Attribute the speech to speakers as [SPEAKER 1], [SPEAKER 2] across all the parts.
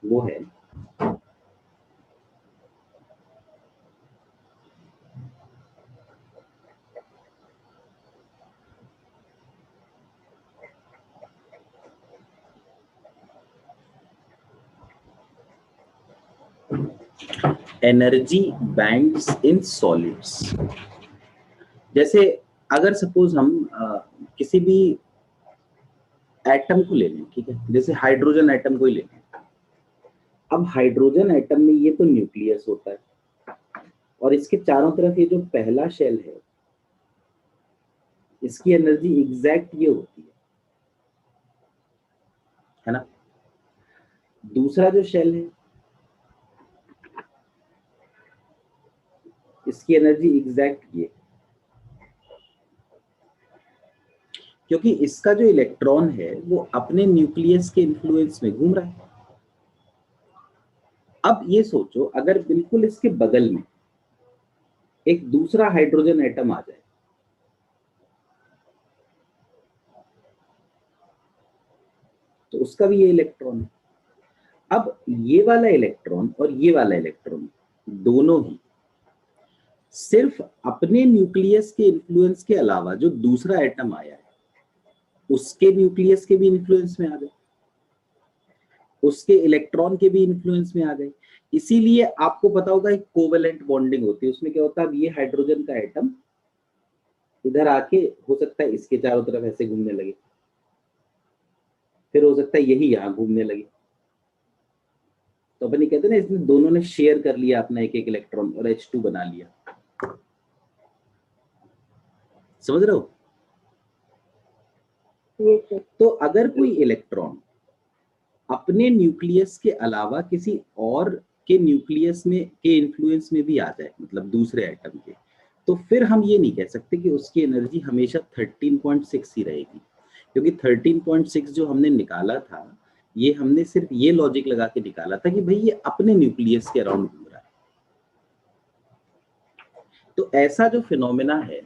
[SPEAKER 1] वो है energy bands in solids. जैसे अगर सपोज हम किसी भी एटम को ले लें, ठीक है, जैसे हाइड्रोजन एटम को ही ले लें। अब हाइड्रोजन एटम में ये तो न्यूक्लियस होता है और इसके चारों तरफ ये जो पहला शेल है, इसकी एनर्जी एग्जैक्ट ये होती है ना। दूसरा जो शेल है, इसकी एनर्जी एग्जैक्ट ये, क्योंकि इसका जो इलेक्ट्रॉन है वो अपने न्यूक्लियस के इन्फ्लुएंस में घूम रहा है। अब ये सोचो, अगर बिल्कुल इसके बगल में एक दूसरा हाइड्रोजन एटम आ जाए, तो उसका भी ये इलेक्ट्रॉन है। अब ये वाला इलेक्ट्रॉन और ये वाला इलेक्ट्रॉन दोनों ही सिर्फ अपने न्यूक्लियस के इन्फ्लुएंस के अलावा जो दूसरा एटम आया है उसके न्यूक्लियस के भी इन्फ्लुएंस में आ गए, उसके इलेक्ट्रॉन के भी इन्फ्लुएंस में आ गए। इसीलिए आपको पता होगा एक कोवेलेंट बॉन्डिंग होती है। उसमें क्या होता है, अब ये हाइड्रोजन का एटम इधर आके हो सकता है इसके चारों तरफ ऐसे घूमने लगे, फिर हो सकता है यही यहां घूमने लगे। तो अपन ये कहते हैं ना, इसमें दोनों ने शेयर कर लिया अपना एक एक इलेक्ट्रॉन और H2 बना लिया। समझ रहे हो? तो अगर कोई इलेक्ट्रॉन अपने न्यूक्लियस के अलावा किसी और के न्यूक्लियस में के इन्फ्लुएंस में भी आ जाए, मतलब दूसरे एटम के, तो फिर हम ये नहीं कह सकते कि उसकी एनर्जी हमेशा 13.6 ही रहेगी। क्योंकि 13.6 जो हमने निकाला था, ये हमने सिर्फ ये लॉजिक लगा के निकाला था कि भाई ये अपने न्यूक्लियस के अराउंड घूम रहा है। तो ऐसा जो फिनोमेना है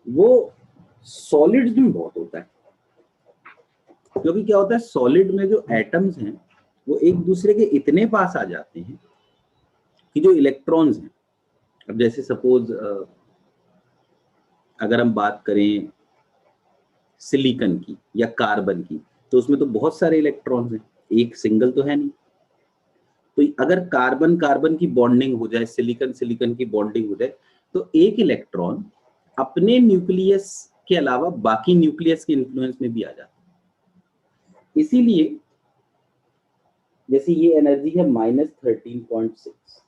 [SPEAKER 1] वो सॉलिड्स में बहुत होता है। क्योंकि क्या होता है, सॉलिड में जो एटम्स हैं वो एक दूसरे के इतने पास आ जाते हैं कि जो इलेक्ट्रॉन्स हैं, अब जैसे सपोज अगर हम बात करें सिलिकॉन की या कार्बन की, तो उसमें तो बहुत सारे इलेक्ट्रॉन्स हैं, एक सिंगल तो है नहीं। तो अगर कार्बन कार्बन की बॉन्डिंग हो जाए, सिलिकॉन सिलिकॉन की बॉन्डिंग हो जाए, तो एक इलेक्ट्रॉन अपने न्यूक्लियस के अलावा बाकी न्यूक्लियस के इन्फ्लुएंस में भी आ जाता है। इसीलिए जैसे ये एनर्जी है -13.6।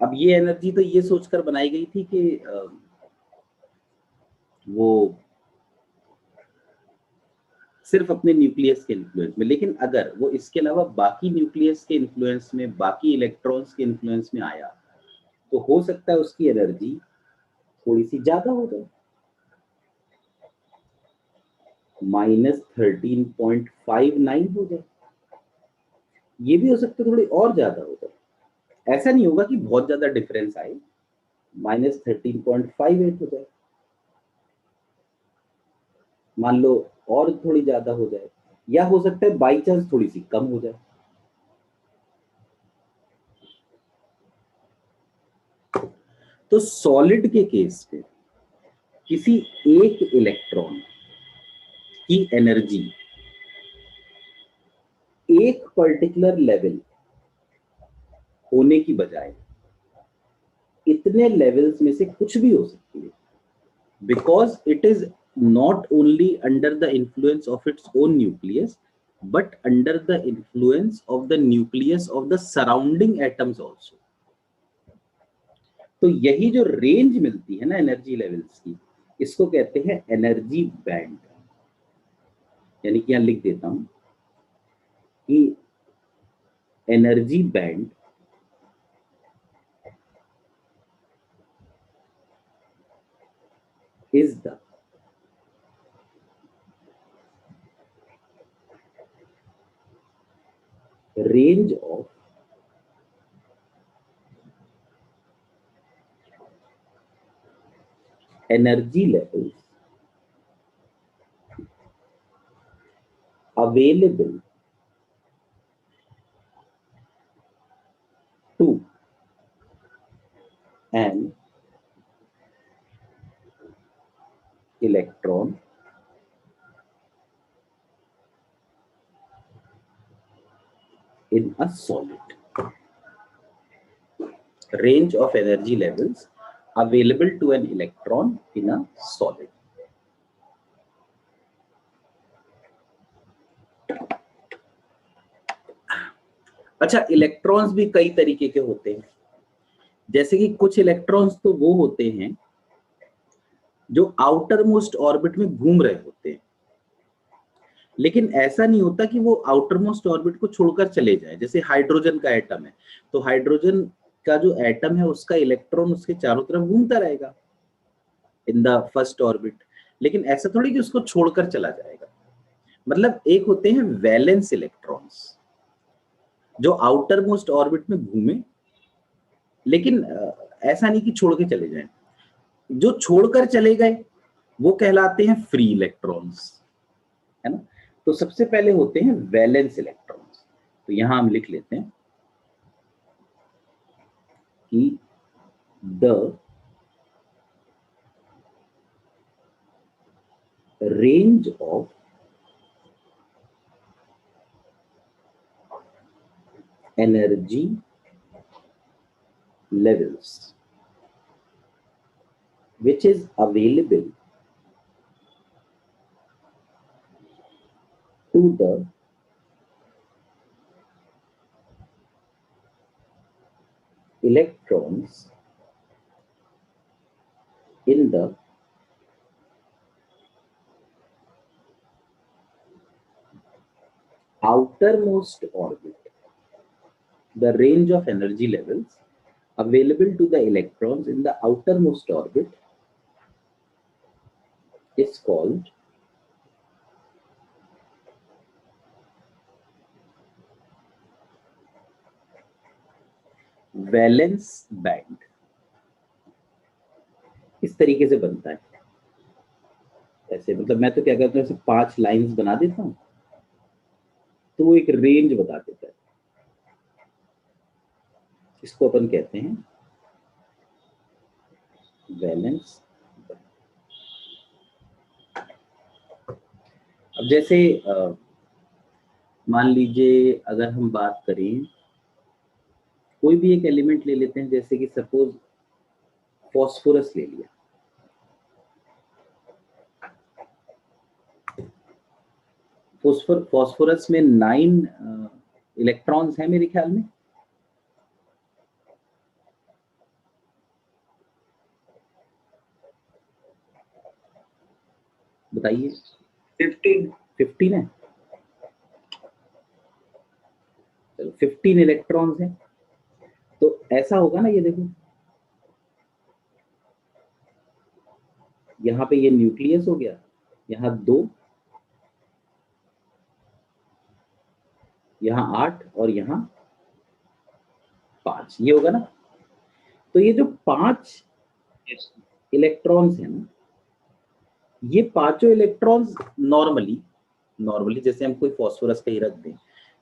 [SPEAKER 1] अब ये एनर्जी तो ये सोचकर बनाई गई थी कि वो सिर्फ अपने न्यूक्लियस के इन्फ्लुएंस में, लेकिन अगर वो इसके अलावा बाकी न्यूक्लियस के इन्फ्लुएंस में, बाकी इलेक्ट्रॉन्स के इन्फ्लुएंस में आया, तो हो सकता है उसकी एनर्जी थोड़ी सी ज्यादा हो जाए, -13.59 हो जाए। ये भी हो सकता है थोड़ी और ज्यादा हो जाए। ऐसा नहीं होगा कि बहुत ज्यादा डिफरेंस आए, -13.58 हो जाए मान लो, और थोड़ी ज्यादा हो जाए, या हो सकता है बाई चांस थोड़ी सी कम हो जाए। तो सॉलिड के केस में किसी एक इलेक्ट्रॉन की एनर्जी एक पर्टिकुलर लेवल होने की बजाय इतने लेवल्स में से कुछ भी हो सकती है, because it is not only under the influence of its own nucleus but under the influence of the nucleus of the surrounding atoms also। तो यही जो रेंज मिलती है ना एनर्जी लेवल्स की, इसको कहते हैं एनर्जी बैंड। यानी कि यहां लिख देता हूं कि energy band is the range of energy levels available to an electron in a solid. Range of energy levels available to an electron in a solid. अच्छा, इलेक्ट्रॉन्स भी कई तरीके के होते हैं। जैसे कि कुछ इलेक्ट्रॉन्स तो वो होते हैं जो आउटर मोस्ट ऑर्बिट में घूम रहे होते हैं, लेकिन ऐसा नहीं होता कि वो आउटर मोस्ट ऑर्बिट को छोड़कर चले जाए। जैसे हाइड्रोजन का एटम है, तो हाइड्रोजन का जो एटम है उसका इलेक्ट्रॉन उसके चारों तरफ घूमता रहेगा इन द फर्स्ट ऑर्बिट, लेकिन ऐसा थोड़ी कि उसको छोड़कर चला जाएगा। मतलब एक होते हैं वैलेंस इलेक्ट्रॉन्स जो आउटर मोस्ट ऑर्बिट में घूमे, लेकिन ऐसा नहीं कि छोड़ के चले जाएं। जो छोड़कर चले गए वो कहलाते हैं फ्री इलेक्ट्रॉन्स, है ना। तो सबसे पहले होते हैं वैलेंस इलेक्ट्रॉन्स। तो यहां हम लिख लेते हैं कि the range of energy levels which is available to the electrons in the outermost orbit. The range of energy levels available to the electrons in the outermost orbit is called valence band. इस तरीके से बनता है। ऐसे मतलब मैं तो क्या करता हूँ, ऐसे 5 लाइंस बना देता हूँ तो वो एक रेंज बता देता है। इसको अपन कहते हैं वैलेंस। अब जैसे मान लीजिए अगर हम बात करें, कोई भी एक एलिमेंट ले लेते हैं, जैसे कि सपोज फॉस्फोरस ले लिया। फॉस्फोरस में 9 इलेक्ट्रॉन्स हैं मेरे ख्याल में। बताइए। 15 है। चलो 15 इलेक्ट्रॉन्स हैं। तो ऐसा होगा ना, ये देखो यहाँ पे ये न्यूक्लियस हो गया, यहाँ 2, यहाँ 8 और यहाँ 5, ये होगा ना। तो ये जो 5 इलेक्ट्रॉन्स हैं ना, ये पांचों इलेक्ट्रॉन्स नॉर्मली जैसे हम कोई फॉस्फोरस का ही रख दें,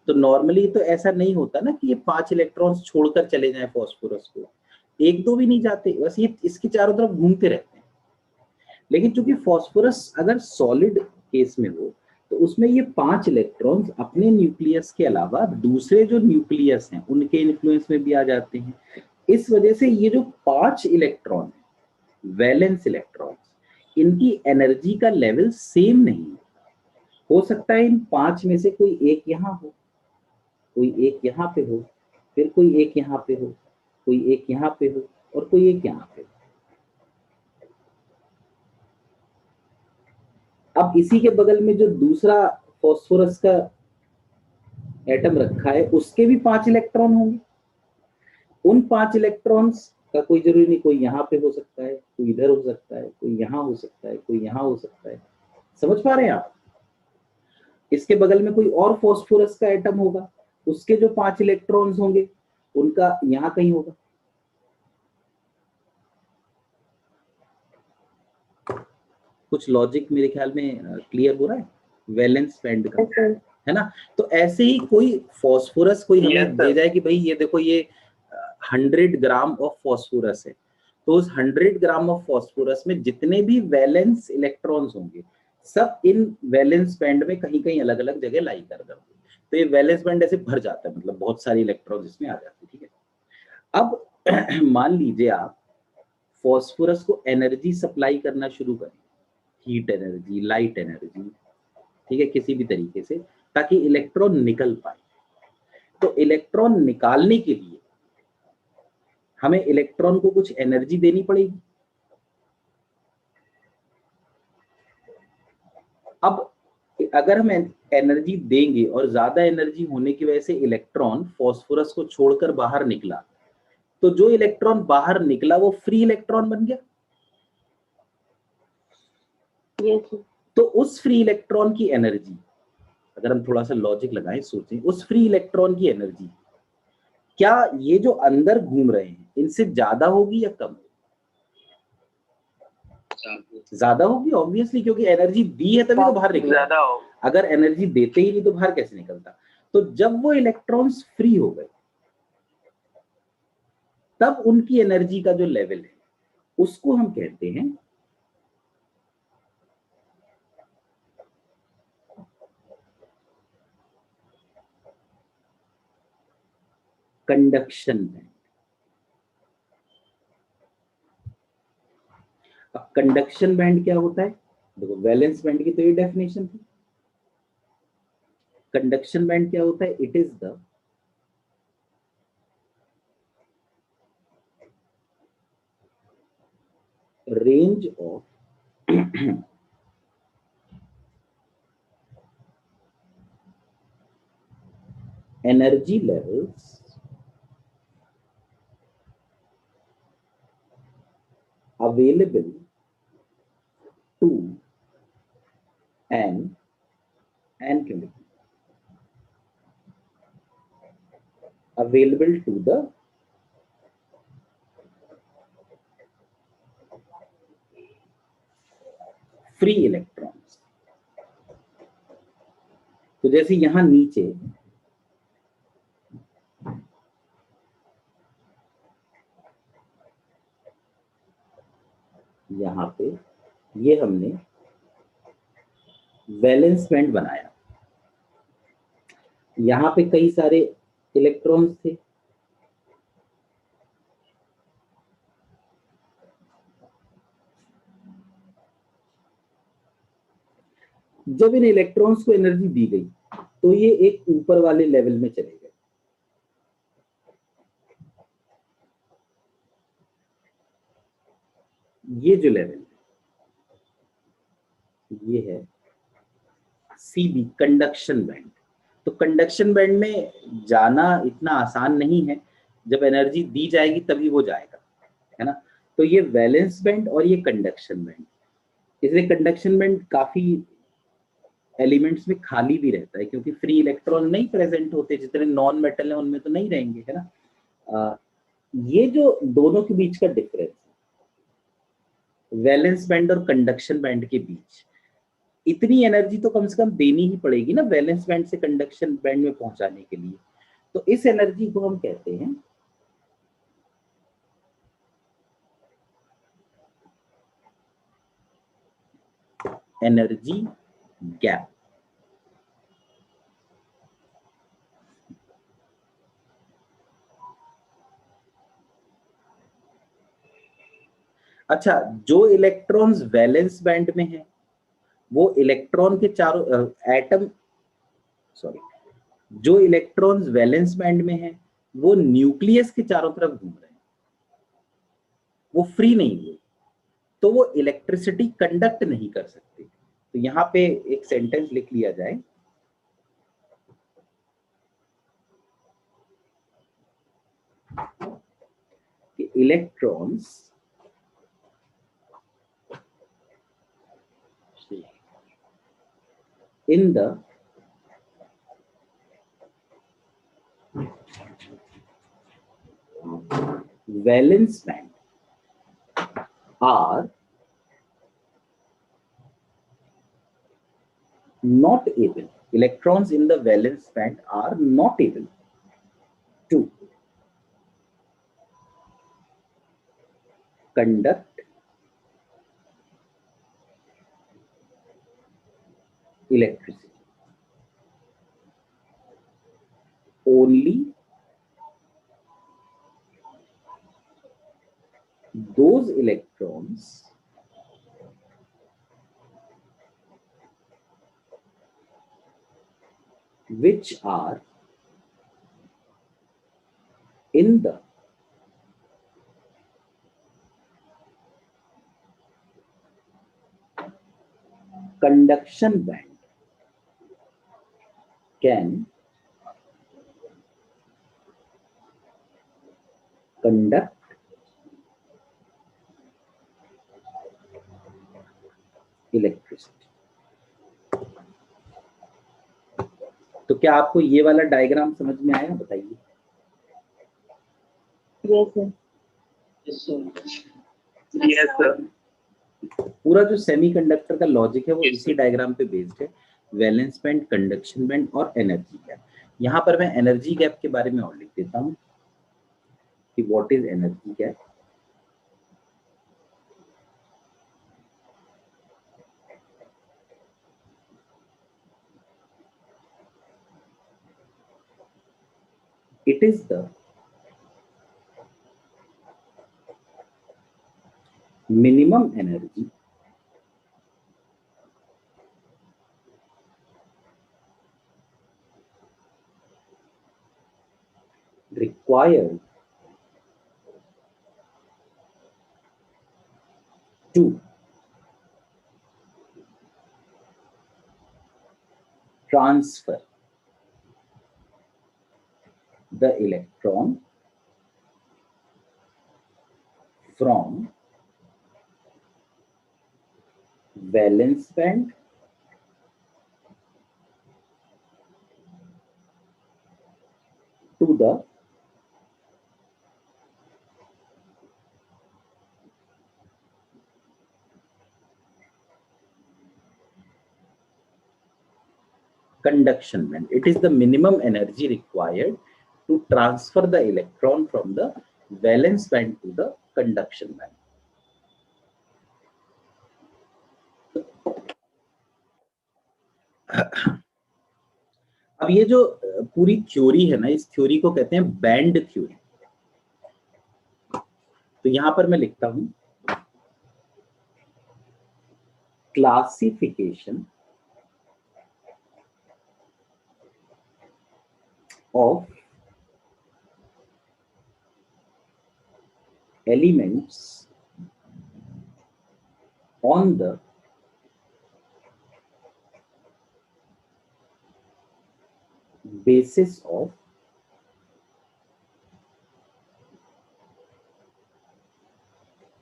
[SPEAKER 1] तो नॉर्मली तो ऐसा नहीं होता ना कि ये 5 इलेक्ट्रॉन्स छोड़कर चले जाएं फॉस्फोरस को। 1-2 भी नहीं जाते, बस ये इसके चारों तरफ घूमते रहते हैं। लेकिन चूंकि फॉस्फोरस अगर सॉलिड केस में हो तो उसमें ये 5 इलेक्ट्रॉन्स अपने न्यूक्लियस के अलावा दूसरे जो न्यूक्लियस हैं उनके इन्फ्लुएंस में भी आ जाते हैं। इस वजह से ये जो 5 इलेक्ट्रॉन है, वैलेंस इलेक्ट्रॉन, इनकी एनर्जी का लेवल सेम नहीं हो सकता है। इन 5 में से कोई एक यहाँ हो, कोई एक यहाँ पे हो, फिर कोई एक यहाँ पे हो, कोई एक यहाँ पे हो और कोई एक यहाँ पे हो। अब इसी के बगल में जो दूसरा फॉस्फोरस का एटम रखा है उसके भी 5 इलेक्ट्रॉन होंगे। उन 5 इलेक्ट्रॉन्स का कोई जरूरी नहीं, कोई यहाँ पे हो सकता है, कोई इधर हो सकता है, कोई यहाँ हो सकता है, कोई यहाँ हो सकता है। समझ पा रहे हैं आप? इसके बगल में कोई और फॉस्फोरस का एटम होगा, उसके जो 5 इलेक्ट्रॉन्स होंगे उनका यहाँ कहीं होगा। कुछ लॉजिक मेरे ख्याल में क्लियर हो रहा है वैलेंस बैंड का। है ना। तो ऐसे ही कोई फास्फोरस कोई हमें
[SPEAKER 2] Yes, sir.
[SPEAKER 1] दे जाए कि भाई ये देखो ये 100 ग्राम ऑफ फास्फोरस है, तो उस 100 ग्राम ऑफ फास्फोरस में जितने भी वैलेंस इलेक्ट्रॉन्स होंगे सब इन वैलेंस बैंड में कहीं कहीं अलग अलग जगह लाई कर देंगे, तो ये वैलेंस बैंड ऐसे भर जाता है, मतलब बहुत सारे इलेक्ट्रॉन्स इसमें आ जाते हैं, ठीक है। अब मान लीजिए आप फास्फोरस को एनर्जी सप्लाई करना शुरू करें, हीट एनर्जी, लाइट एनर्जी, ठीक है, किसी भी तरीके से, ताकि इलेक्ट्रॉन निकल पाए। तो इलेक्ट्रॉन निकालने के लिए हमें इलेक्ट्रॉन को कुछ एनर्जी देनी पड़ेगी। अब अगर हम एनर्जी देंगे और ज्यादा एनर्जी होने की वजह से इलेक्ट्रॉन फास्फोरस को छोड़कर बाहर निकला, तो जो इलेक्ट्रॉन बाहर निकला वो फ्री इलेक्ट्रॉन बन गया।
[SPEAKER 2] Yes.
[SPEAKER 1] तो उस फ्री इलेक्ट्रॉन की एनर्जी, अगर हम थोड़ा सा लॉजिक लगाएं, सोचें, उस फ्री इलेक्ट्रॉन की एनर्जी क्या ये जो अंदर घूम रहे हैं इनसे ज्यादा होगी या कम? ज्यादा होगी ऑब्वियसली, क्योंकि एनर्जी दी है तभी तो बाहर निकला।
[SPEAKER 2] ज्यादा हो।
[SPEAKER 1] अगर एनर्जी देते ही नहीं तो बाहर कैसे निकलता? तो जब वो इलेक्ट्रॉन्स फ्री हो गए तब उनकी एनर्जी का जो लेवल है उसको हम कहते हैं कंडक्शन बैंड। अब कंडक्शन बैंड क्या होता है? देखो वैलेंस बैंड की तो ये डेफिनेशन थी। कंडक्शन बैंड क्या होता है? It is the range of energy levels available to an chemical, available to the free electrons। तो जैसे यहां नीचे यहां पे ये हमने वैलेंस बैंड बनाया, यहां पे कई सारे इलेक्ट्रॉन्स थे, जब इन इलेक्ट्रॉन्स को एनर्जी दी गई तो ये एक ऊपर वाले लेवल में चले गए। ये जो लेवल ये है सीबी, कंडक्शन बैंड। तो कंडक्शन बैंड में जाना इतना आसान नहीं है, जब एनर्जी दी जाएगी तभी वो जाएगा, है ना। तो ये वैलेंस बैंड और ये कंडक्शन बैंड, इसलिए कंडक्शन बैंड काफी एलिमेंट्स में खाली भी रहता है, क्योंकि फ्री इलेक्ट्रॉन नहीं प्रेजेंट होते, जितने नॉन मेटल है उनमें तो नहीं रहेंगे, है ना। ये जो दोनों के बीच का डिफरेंस, वैलेंस बैंड और कंडक्शन बैंड के बीच, इतनी एनर्जी तो कम से कम देनी ही पड़ेगी ना वैलेंस बैंड से कंडक्शन बैंड में पहुंचाने के लिए। तो इस एनर्जी को हम कहते हैं एनर्जी गैप। अच्छा, जो इलेक्ट्रॉन्स वैलेंस बैंड में है वो इलेक्ट्रॉन के चारों एटम, सॉरी, जो इलेक्ट्रॉन्स वैलेंस बैंड में है वो न्यूक्लियस के चारों तरफ घूम रहे हैं, वो फ्री नहीं हुए, तो वो इलेक्ट्रिसिटी कंडक्ट नहीं कर सकते। तो यहां पे एक सेंटेंस लिख लिया जाए, कि electrons in the valence band are not able electrons in the valence band are not able to conduct electricity. Only those electrons which are in the conduction band can conduct electricity. तो क्या आपको ये वाला diagram समझ में आया? बताइए।
[SPEAKER 2] Yes sir.
[SPEAKER 1] पूरा जो सेमीकंडक्टर का लॉजिक है वो इसी डायग्राम पे बेस्ड है। वैलेंस बैंड, कंडक्शन बैंड और एनर्जी गैप। यहाँ पर मैं एनर्जी गैप के बारे में और लिख देता हूँ कि what is energy gap. It is the minimum energy required to transfer the electron from valence band to the conduction band. It is the minimum energy required to transfer the electron from the valence band to the conduction band. अब ये जो पूरी theory है ना, इस theory को कहते हैं बैंड थ्योरी। तो यहां पर मैं लिखता हूं classification of elements on the basis of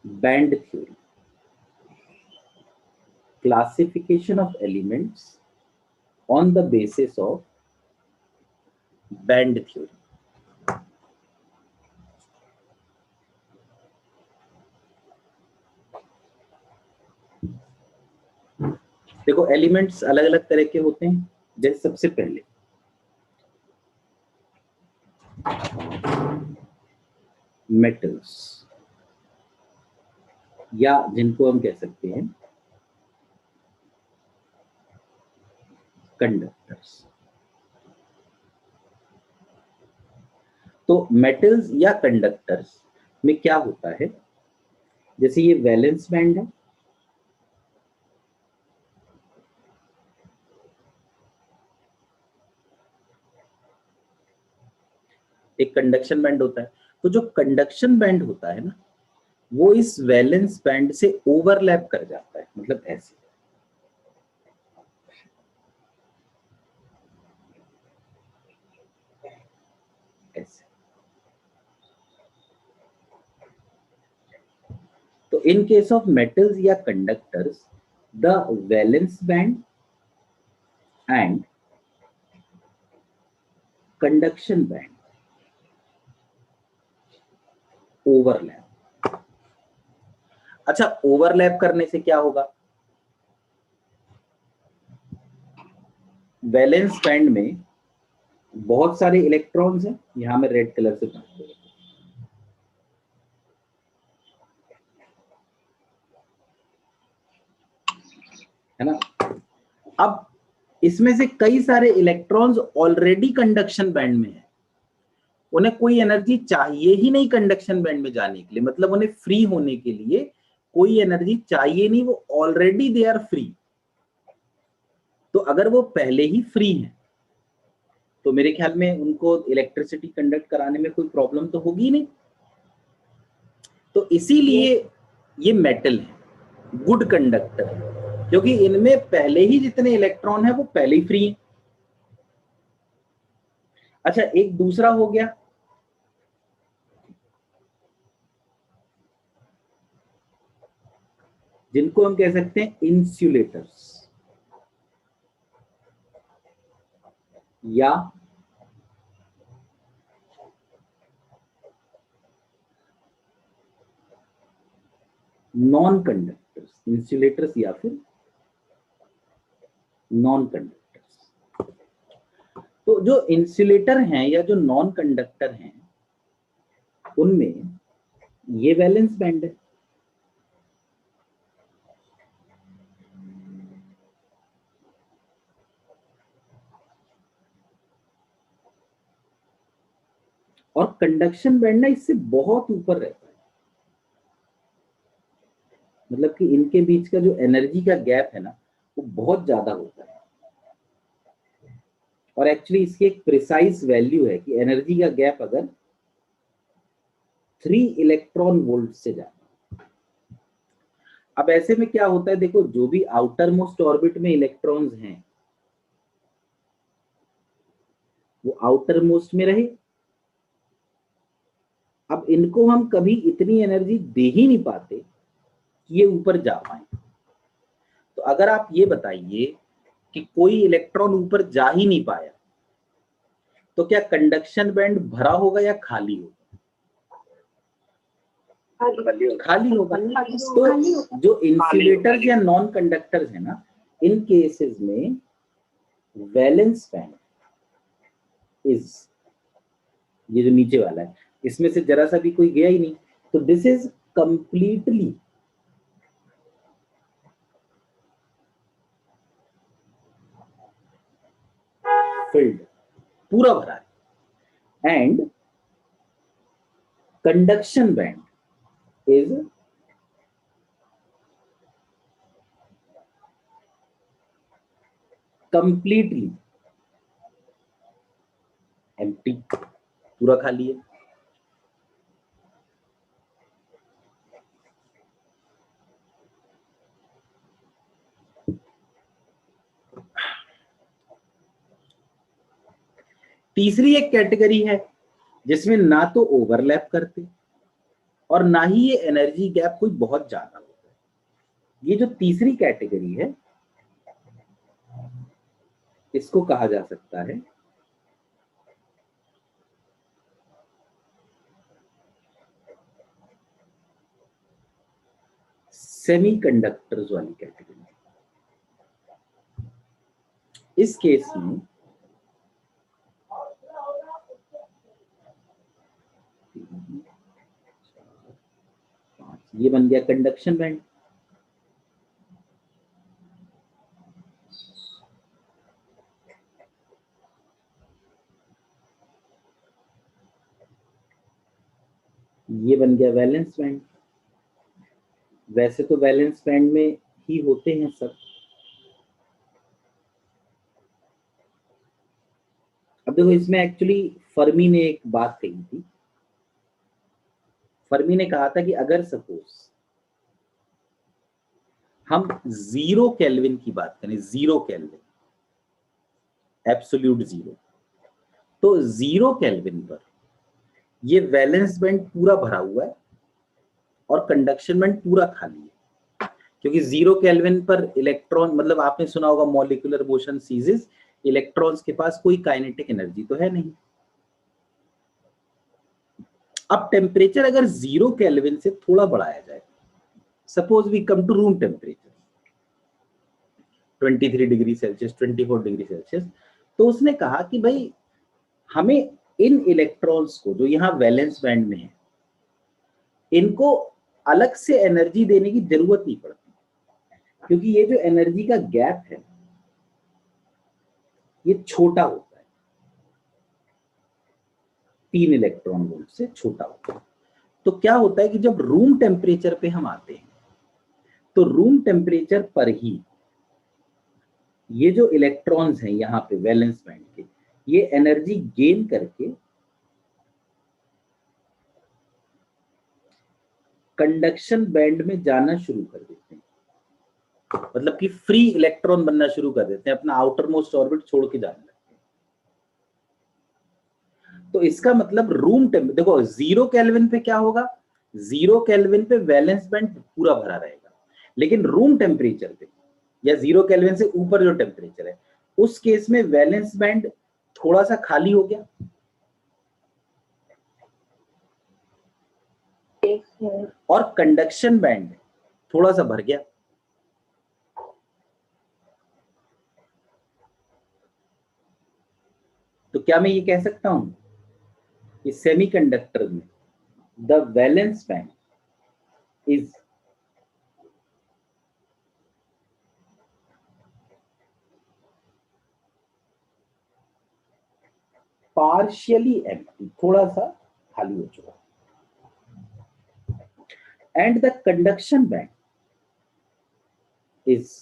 [SPEAKER 1] band theory. Classification of elements on the basis of band theory. देखो एलिमेंट्स अलग अलग तरह के होते हैं। जैसे सबसे पहले मेटल्स, या जिनको हम कह सकते हैं कंडक्टर्स। तो मेटल्स या कंडक्टर्स में क्या होता है, जैसे ये वैलेंस बैंड है, एक कंडक्शन बैंड होता है। तो जो कंडक्शन बैंड होता है ना, वो इस वैलेंस बैंड से ओवरलैप कर जाता है, मतलब ऐसे ऐसे। तो इन केस ऑफ मेटल्स या conductors, the valence band and conduction band overlap. अच्छा, ओवरलैप करने से क्या होगा? वैलेंस बैंड में बहुत सारे इलेक्ट्रॉन्स हैं, यहां मैं रेड कलर से बना दूंगा, है ना। अब इसमें से कई सारे इलेक्ट्रॉन्स ऑलरेडी कंडक्शन बैंड में है, उन्हें कोई एनर्जी चाहिए ही नहीं कंडक्शन बैंड में जाने के लिए, मतलब उन्हें फ्री होने के लिए कोई एनर्जी चाहिए नहीं, वो ऑलरेडी दे आर फ्री। तो अगर वो पहले ही फ्री हैं तो मेरे ख्याल में उनको इलेक्ट्रिसिटी कंडक्ट कराने में कोई प्रॉब्लम तो होगी नहीं। तो इसीलिए ये मेटल है, गुड कंडक्टर है, क्योंकि इनमें पहले ही जितने इलेक्ट्रॉन है वो पहले ही फ्री हैं। अच्छा, एक दूसरा हो गया, जिनको हम कह सकते हैं इंसुलेटर्स या नॉन कंडक्टर्स, इंसुलेटर्स या फिर नॉन कंडक्टर्स। तो जो इंसुलेटर हैं या जो नॉन कंडक्टर हैं उनमें ये वैलेंस बैंड है, और कंडक्शन बैंड ना इससे बहुत ऊपर रहता है, मतलब कि इनके बीच का जो एनर्जी का गैप है ना वो बहुत ज्यादा होता है। और एक्चुअली इसकी एक प्रिसाइज वैल्यू है कि एनर्जी का गैप अगर 3 इलेक्ट्रॉन वोल्ट से ज्यादा। अब ऐसे में क्या होता है, देखो जो भी आउटर मोस्ट ऑर्बिट में इलेक्ट्रॉन्स हैं वो आउटर मोस्ट में रहे। अब इनको हम कभी इतनी एनर्जी दे ही नहीं पाते कि ये ऊपर जा पाए। तो अगर आप ये बताइए कि कोई इलेक्ट्रॉन ऊपर जा ही नहीं पाया तो क्या कंडक्शन बैंड भरा होगा या खाली होगा? खाली होगा। तो जो इंसुलेटर्स या नॉन कंडक्टर्स है ना, इन केसेस में वैलेंस बैंड इज, ये जो नीचे वाला है इसमें से जरा सा भी कोई गया ही नहीं, तो दिस इज कंप्लीटली फिल्ड, पूरा भरा है। And conduction band is completely empty, पूरा खाली है। तीसरी एक कैटेगरी है जिसमें ना तो ओवरलैप करते और ना ही ये एनर्जी गैप कोई बहुत ज्यादा होता है। ये जो तीसरी कैटेगरी है इसको कहा जा सकता है सेमीकंडक्टर्स वाली कैटेगरी। इस केस में ये बन गया कंडक्शन बैंड। ये बन गया वैलेंस बैंड। वैसे तो वैलेंस बैंड में ही होते हैं सब। अब देखो इसमें एक्चुअली फर्मी ने एक बात कही थी। फर्मी ने कहा था कि अगर सपोज हम 0 केल्विन की बात करें, 0 केल्विन, एब्सोल्यूट 0, तो 0 केल्विन पर ये वैलेंस बैंड पूरा भरा हुआ है और कंडक्शन बैंड पूरा खाली है, क्योंकि 0 केल्विन पर इलेक्ट्रॉन, मतलब आपने सुना होगा मॉलिक्यूलर मोशन सीजेस, इलेक्ट्रॉन्स के पास कोई काइनेटिक एनर्जी तो है नहीं। अब टेम्परेचर अगर 0 केल्विन से थोड़ा बढ़ाया जाए, suppose we come to room temperature, 23 degree Celsius, 24 degree Celsius. तो उसने कहा कि भाई हमें इन इलेक्ट्रॉन्स को जो यहाँ वैलेंस बैंड में है, इनको अलग से एनर्जी देने की जरूरत नहीं पड़ती, क्योंकि ये जो एनर्जी का गैप है ये छोटा होता है, 3 इलेक्ट्रॉन वोल्ट से छोटा होता है। तो क्या होता है कि जब रूम टेम्परेचर पे हम आते हैं तो रूम टेम्परेचर पर ही ये जो इलेक्ट्रॉन्स हैं यहाँ पे वैलेंस बैंड के, ये एनर्जी गेन करके कंडक्शन बैंड में जाना शुरू कर देते हैं, मतलब कि फ्री इलेक्ट्रॉन बनना शुरू कर देते हैं, अपना आउटर मोस्ट ऑर्बिट छोड़ के जाने लगते हैं। तो इसका मतलब रूम टेम्परेचर, देखो 0 केल्विन पे क्या होगा, 0 केल्विन पे वैलेंस बैंड पूरा भरा रहेगा, लेकिन रूम टेम्परेचर पे या 0 केल्विन से ऊपर जो टेम्परेचर है उस केस में वैलेंस बैंड थोड़ा सा खाली हो गया और कंडक्शन बैंड थोड़ा सा भर गया। तो क्या मैं ये कह सकता हूं कि सेमीकंडक्टर में the valence band is partially empty, थोड़ा सा खाली हो चुका, and the conduction band is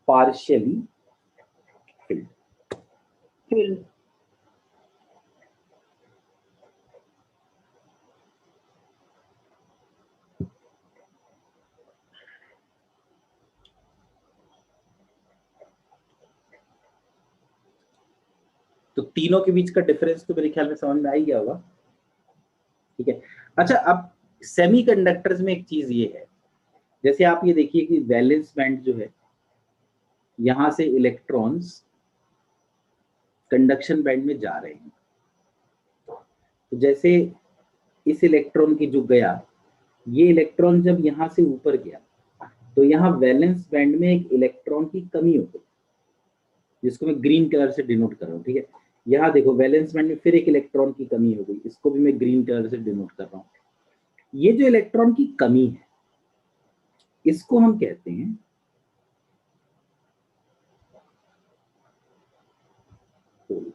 [SPEAKER 1] partially filled. तो तीनों के बीच का डिफरेंस तो मेरे ख्याल में समझ में आ ही गया होगा, ठीक है। अच्छा, अब सेमीकंडक्टर्स में एक चीज ये है, जैसे आप ये देखिए कि वैलेंस बैंड जो है, यहां से इलेक्ट्रॉन्स कंडक्शन बैंड में जा रहे हैं। तो जैसे इस इलेक्ट्रॉन की जो गया, ये इलेक्ट्रॉन जब यहां से ऊपर गया तो यहाँ वैलेंस बैंड में एक इलेक्ट्रॉन की कमी हो गई, जिसको मैं ग्रीन कलर से डिनोट कर रहा हूँ, ठीक है। यहाँ देखो वैलेंस बैंड में फिर एक इलेक्ट्रॉन की कमी हो गई, इसको भी मैं ग्रीन कलर से डिनोट कर रहा हूँ। ये जो इलेक्ट्रॉन की कमी है इसको हम कहते हैं होल।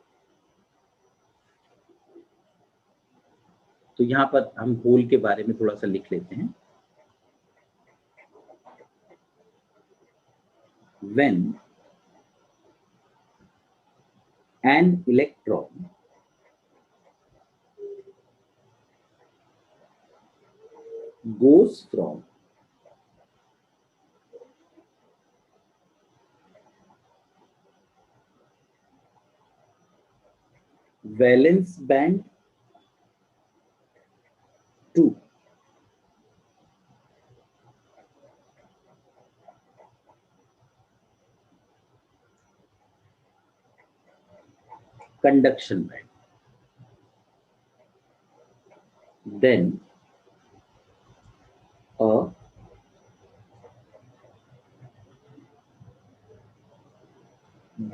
[SPEAKER 1] तो यहाँ पर हम होल के बारे में थोड़ा सा लिख लेते हैं। When an electron goes from valence band to conduction band, then a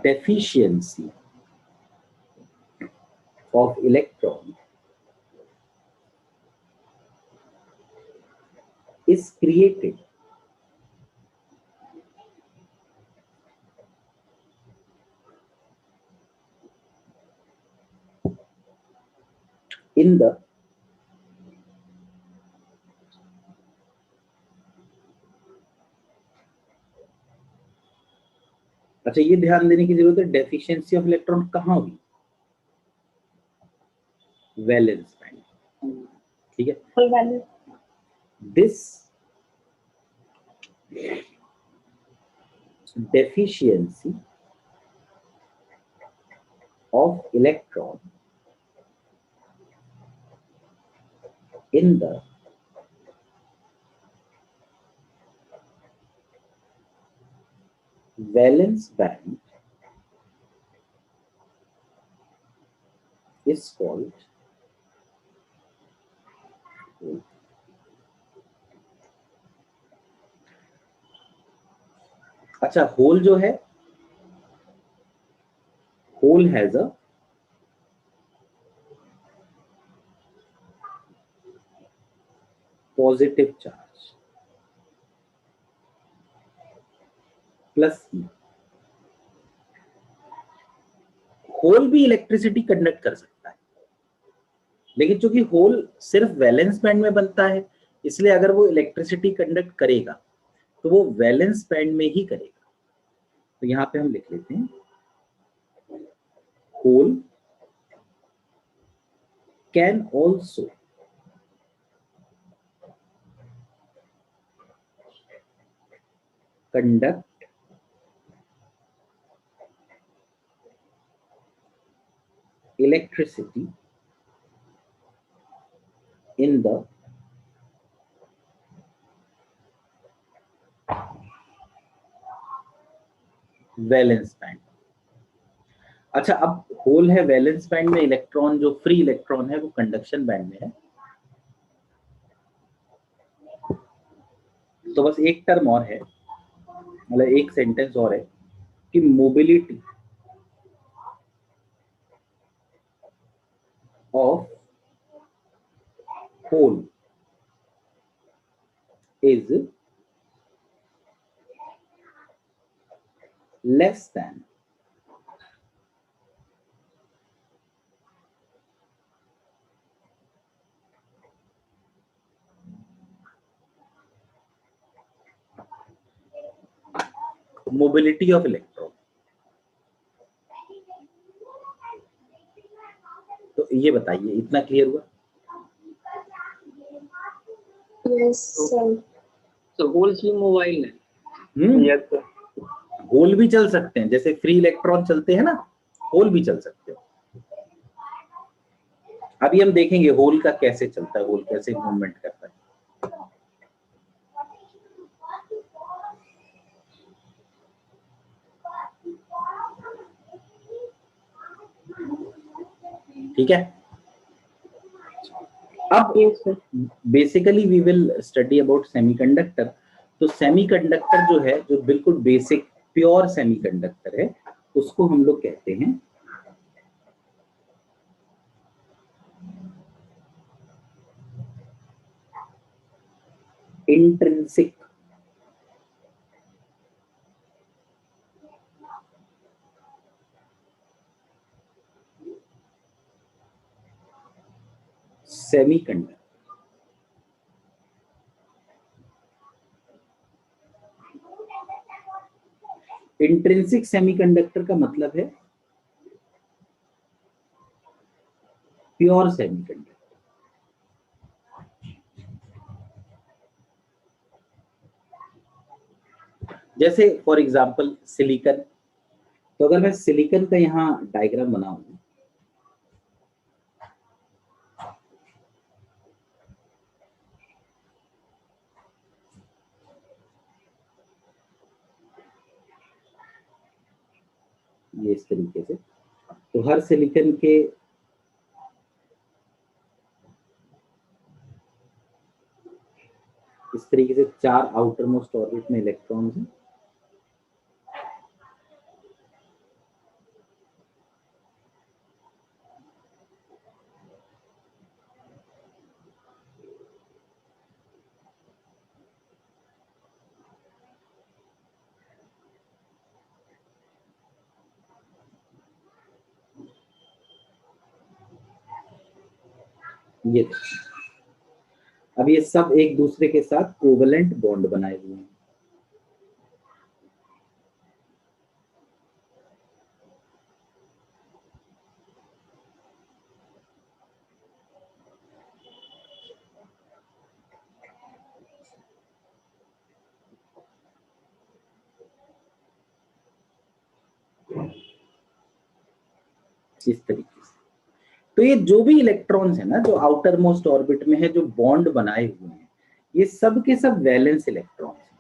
[SPEAKER 1] deficiency of electron is created in the अच्छा, ये ध्यान देने की जरूरत है, डेफिशिएंसी ऑफ इलेक्ट्रॉन कहाँ हुई, वैलेंस बैंड, ठीक है। This deficiency of electron in the valence band is called अच्छा, होल जो है, hole has a positive charge plus E. Hole भी इलेक्ट्रिसिटी कंडक्ट कर सकता है, लेकिन चूंकि होल सिर्फ वैलेंस बैंड में बनता है, इसलिए अगर वो इलेक्ट्रिसिटी कंडक्ट करेगा तो वो वैलेंस बैंड में ही करेगा। तो यहां पे हम लिख लेते हैं hole can also conduct electricity in the valence band. अच्छा, अब होल है वैलेंस बैंड में, इलेक्ट्रॉन जो फ्री इलेक्ट्रॉन है वो कंडक्शन बैंड में है। तो बस एक टर्म और है, मतलब एक सेंटेंस और है कि mobility of hole is less than mobility of electron. तो ये बताइए, इतना क्लियर हुआ?
[SPEAKER 2] Yes, sir.
[SPEAKER 3] तो होल्स भी मोबाइल है।
[SPEAKER 2] Yes, sir.
[SPEAKER 1] होल भी चल सकते हैं, जैसे फ्री इलेक्ट्रॉन चलते हैं ना, होल भी चल सकते हैं। अभी हम देखेंगे होल का कैसे चलता है, होल कैसे मूवमेंट करता है। ठीक है, अब
[SPEAKER 2] Yes, sir.
[SPEAKER 1] Basically we will study about semiconductor. तो सेमीकंडक्टर जो है, जो बिल्कुल बेसिक प्योर सेमीकंडक्टर है, उसको हम लोग कहते हैं इंट्रिंसिक सेमीकंडक्टर। इंट्रिंसिक सेमीकंडक्टर का मतलब है प्योर सेमीकंडक्टर। जैसे फॉर एग्जांपल सिलिकन। तो अगर मैं सिलिकन का यहाँ डायग्राम बनाऊं, ये इस तरीके से, तो हर सिलिकन के इस तरीके से 4 आउटर मोस्ट ऑर्बिट में इलेक्ट्रॉन्स हैं। ये अब ये सब एक दूसरे के साथ कोवेलेंट बॉन्ड बनाए हुए हैं। इस तरीके से, तो ये जो भी इलेक्ट्रॉन्स है ना, जो आउटर मोस्ट ऑर्बिट में है, जो बॉन्ड बनाए हुए हैं, ये सब के सब वैलेंस इलेक्ट्रॉन्स हैं।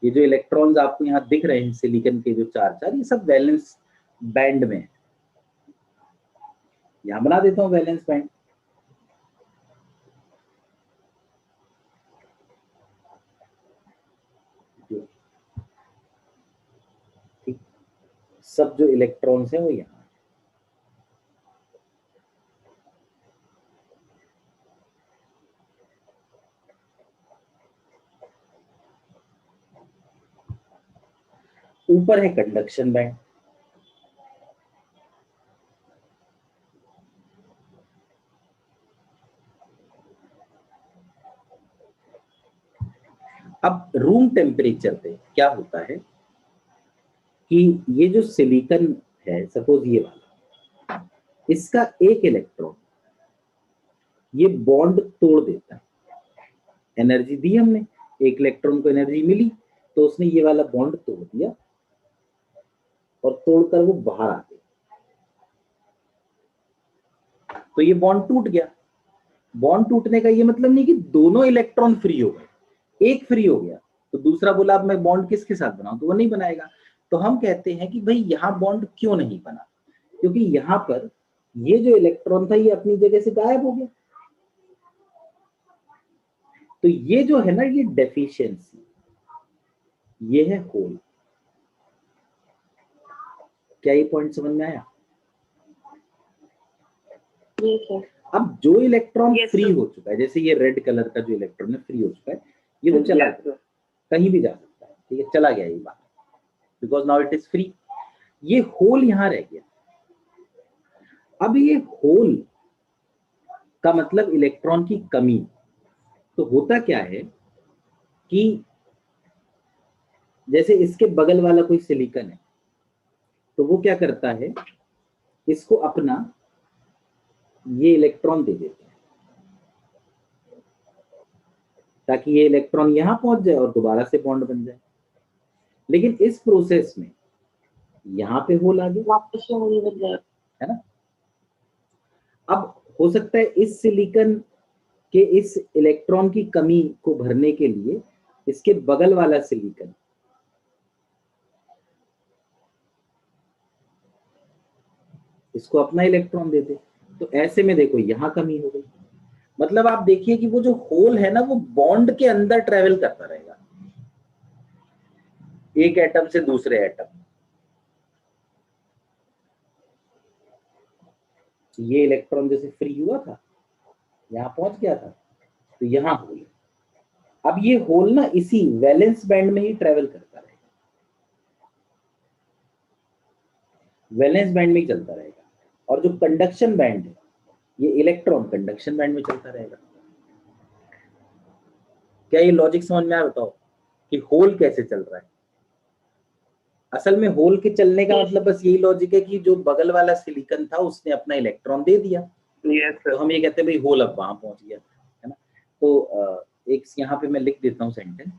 [SPEAKER 1] ये जो इलेक्ट्रॉन्स आपको यहाँ दिख रहे हैं सिलिकन के जो 4 ये सब वैलेंस बैंड में है। यहाँ बना देता हूँ वैलेंस बैंड। सब जो इलेक्ट्रॉन्स हैं वो यहाँ, ऊपर है कंडक्शन बैंड। अब रूम टेम्परेचर पे क्या होता है कि ये जो सिलिकॉन है, सपोज ये वाला, इसका एक इलेक्ट्रॉन ये बॉन्ड तोड़ देता है। एनर्जी दी हमने, एक इलेक्ट्रॉन को एनर्जी मिली, तो उसने ये वाला बॉन्ड तोड़ दिया और तोड़कर वो बाहर आ गया, तो ये बॉन्ड टूट गया। बॉन्ड टूटने का ये मतलब नहीं कि दोनों इलेक्ट्रॉन फ्री हो गए, एक फ्री हो गया तो दूसरा बोला अब मैं बॉन्ड किसके साथ बनाऊं, तो वो नहीं बनाएगा। तो हम कहते हैं कि भाई यहां बॉन्ड क्यों नहीं बना, क्योंकि यहां पर ये जो इलेक्ट्रॉन था ये अपनी जगह से गायब हो गया। तो ये जो है ना, ये डेफिशिएंसी, ये है होल। क्या ये पॉइंट समझ में आया? अब जो इलेक्ट्रॉन फ्री हो चुका है, जैसे ये रेड कलर का जो इलेक्ट्रॉन है फ्री हो चुका है, ये तो चला गया, कहीं भी जा सकता है, ठीक है, चला गया ये बात, because now it is free. ये होल यहां रह गया। अब ये होल का मतलब इलेक्ट्रॉन की कमी। तो होता क्या है कि जैसे इसके बगल वाला कोई सिलिकॉन है, तो वो क्या करता है, इसको अपना ये इलेक्ट्रॉन दे देता है ताकि ये इलेक्ट्रॉन यहां पहुंच जाए और दोबारा से बॉन्ड बन जाए। लेकिन इस प्रोसेस में यहां पे होल आ गया, वापस से होल बन जाए, है ना। अब हो सकता है इस सिलिकॉन के इस इलेक्ट्रॉन की कमी को भरने के लिए इसके बगल वाला सिलिकॉन इसको अपना इलेक्ट्रॉन दे दे, तो ऐसे में देखो यहां कमी हो गई। मतलब आप देखिए कि वो जो होल है ना, वो बॉन्ड के अंदर ट्रेवल करता रहेगा, एक एटम से दूसरे एटम। ये इलेक्ट्रॉन जैसे फ्री हुआ था, यहां पहुंच गया था, तो यहां होल है। अब ये होल ना इसी वैलेंस बैंड में ही ट्रेवल करता रहेगा, वैलेंस बैंड में ही चलता रहेगा। और जो कंडक्शन बैंड है, ये इलेक्ट्रॉन कंडक्शन बैंड में चलता रहेगा। क्या ये लॉजिक समझ में आया? बताओ कि होल कैसे चल रहा है। असल में होल के चलने का मतलब बस यही लॉजिक है कि जो बगल वाला सिलिकॉन था उसने अपना इलेक्ट्रॉन दे दिया। तो हम ये कहते हैं भाई होल अब वहां पहुंच गया, है ना। तो एक यहाँ पे मैं लिख देता हूँ सेंटेंस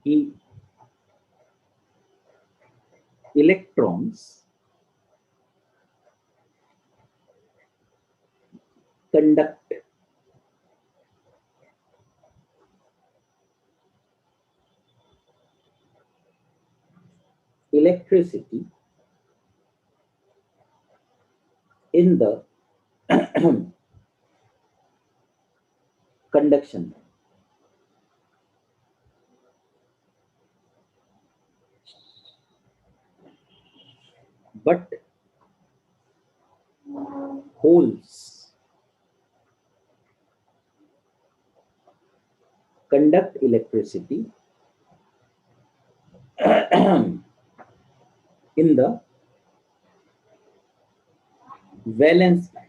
[SPEAKER 1] कि electrons conduct electricity in the conduction band. But holes conduct electricity in the valence band.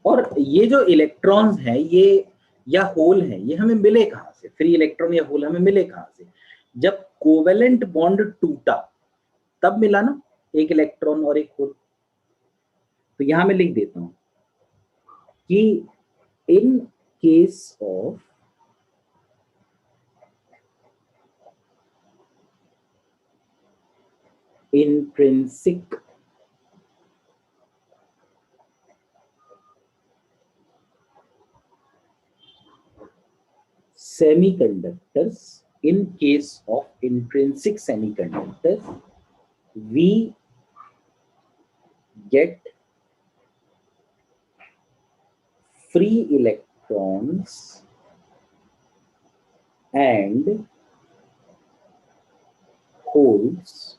[SPEAKER 1] और ये जो इलेक्ट्रॉन्स हैं ये या होल हैं, ये हमें मिले कहां से? फ्री इलेक्ट्रॉन या होल हमें मिले कहां से? जब कोवेलेंट बॉन्ड टूटा तब मिला ना, एक इलेक्ट्रॉन और एक होल। तो यहां मैं लिख देता हूं कि in case of intrinsic semiconductors, in case of intrinsic semiconductors, we get free electrons and holes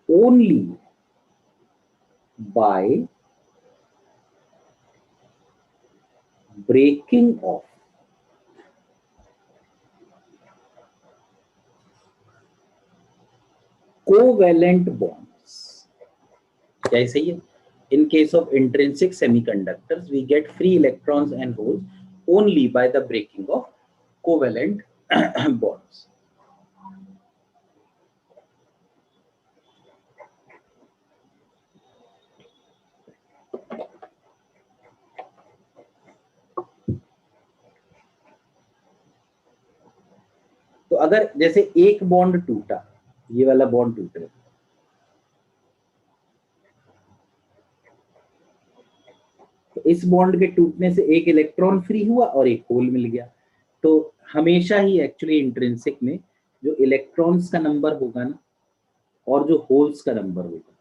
[SPEAKER 1] only by breaking of covalent bonds. क्या ये सही है? In case of intrinsic semiconductors, we get free electrons and holes only by the breaking of covalent bonds. तो अगर जैसे एक bond टूटा, ये वाला बॉन्ड टूट गया, तो इस बॉन्ड के टूटने से एक इलेक्ट्रॉन फ्री हुआ और एक होल मिल गया। तो हमेशा ही एक्चुअली इंट्रिंसिक में जो इलेक्ट्रॉन्स का नंबर होगा ना और जो होल्स का नंबर होगा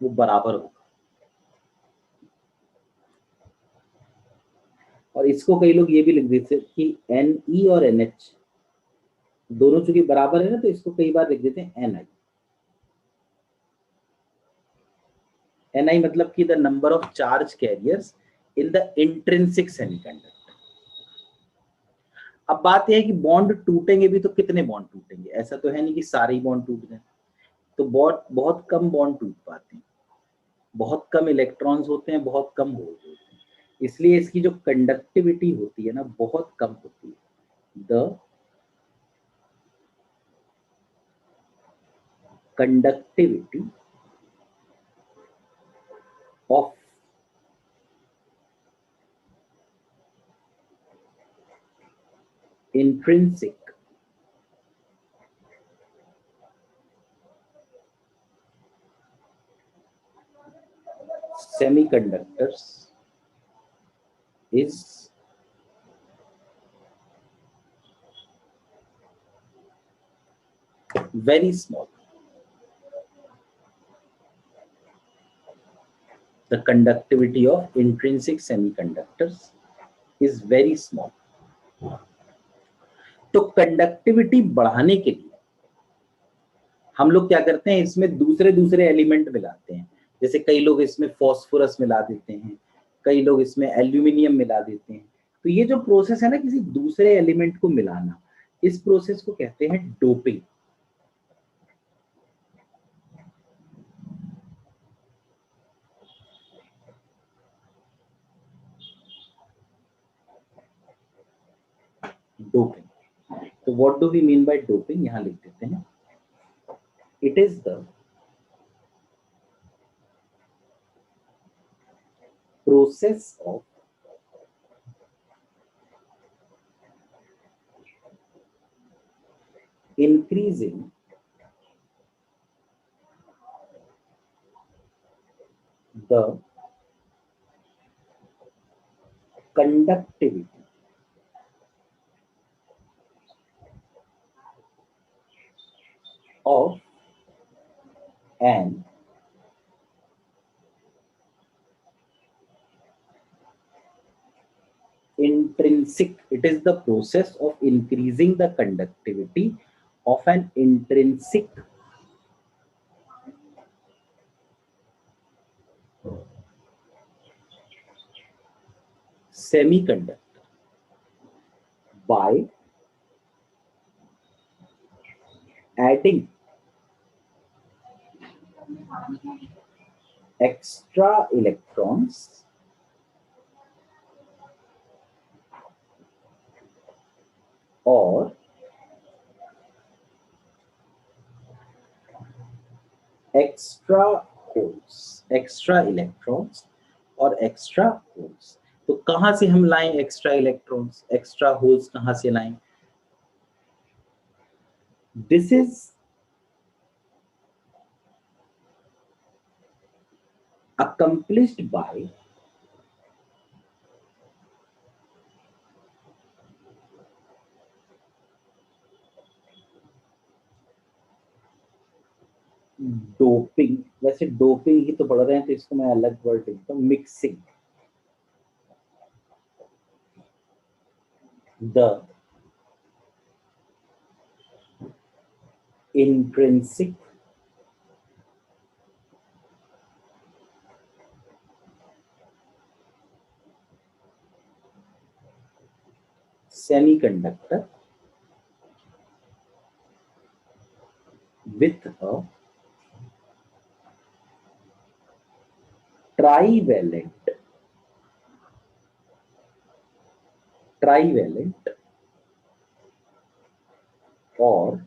[SPEAKER 1] वो बराबर होगा। और इसको कई लोग ये भी लिख देते कि Ne और NH दोनों चूंकि बराबर है ना, तो इसको कई बार लिख देते हैं Ni। Ni मतलब कि the number of charge carriers in the intrinsic semiconductor. अब बात यह है कि बॉन्ड टूटेंगे भी तो कितने बॉन्ड टूटेंगे? ऐसा तो है नहीं कि सारे ही बॉन्ड टूट जाए, तो बहुत कम बॉन्ड टूट पाते हैं, बहुत कम इलेक्ट्रॉन्स होते हैं, बहुत कम होल्स होते हैं, इसलिए इसकी जो कंडक्टिविटी होती है ना बहुत कम होती है। The conductivity of intrinsic semiconductors is very small. The conductivity of intrinsic semiconductors is very small. तो कंडक्टिविटी बढ़ाने के लिए हम लोग क्या करते हैं, इसमें दूसरे एलिमेंट मिलाते हैं। जैसे कई लोग इसमें फॉस्फोरस मिला देते हैं, कई लोग इसमें एल्यूमिनियम मिला देते हैं। तो ये जो प्रोसेस है ना किसी दूसरे एलिमेंट को मिलाना, इस प्रोसेस को कहते हैं डोपिंग। डोपिंग। तो what do we mean by doping, यहां लिख देते हैं। It is the process of increasing the conductivity of an intrinsic, it is the process of increasing the conductivity of an intrinsic semiconductor by adding extra electrons or extra holes, extra electrons और extra holes। तो कहां से हम लाएं extra electrons, extra holes कहां से लाएं? This is accomplished by doping. वैसे डोपिंग ही तो पढ़ रहे हैं तो इसको मैं अलग वर्ड लिखता हूं, mixing. the intrinsic semiconductor with a trivalent or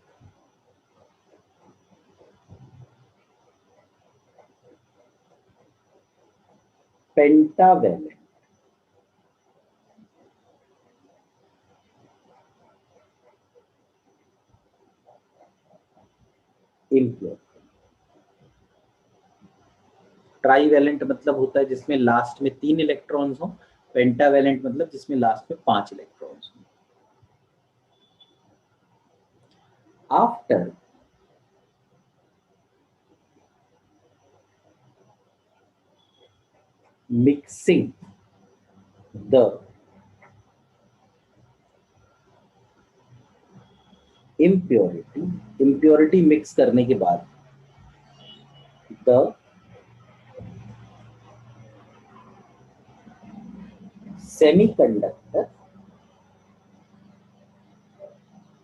[SPEAKER 1] pentavalent impurity. Trivalent मतलब होता है जिसमें लास्ट में 3 इलेक्ट्रॉन्स हो, पेंटावैलेंट मतलब जिसमें लास्ट में 5 इलेक्ट्रॉन्स हो. After mixing the impurity mix करने के बाद the semiconductor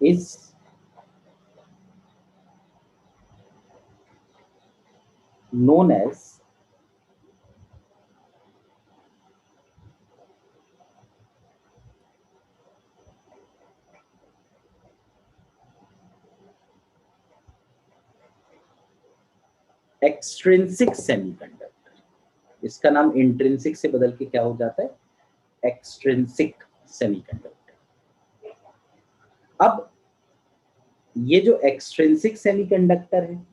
[SPEAKER 1] is known as extrinsic semiconductor. इसका नाम इंट्रिंसिक से बदल के क्या हो जाता है, एक्सट्रिंसिक सेमीकंडक्टर. अब ये जो एक्सट्रिंसिक सेमीकंडक्टर है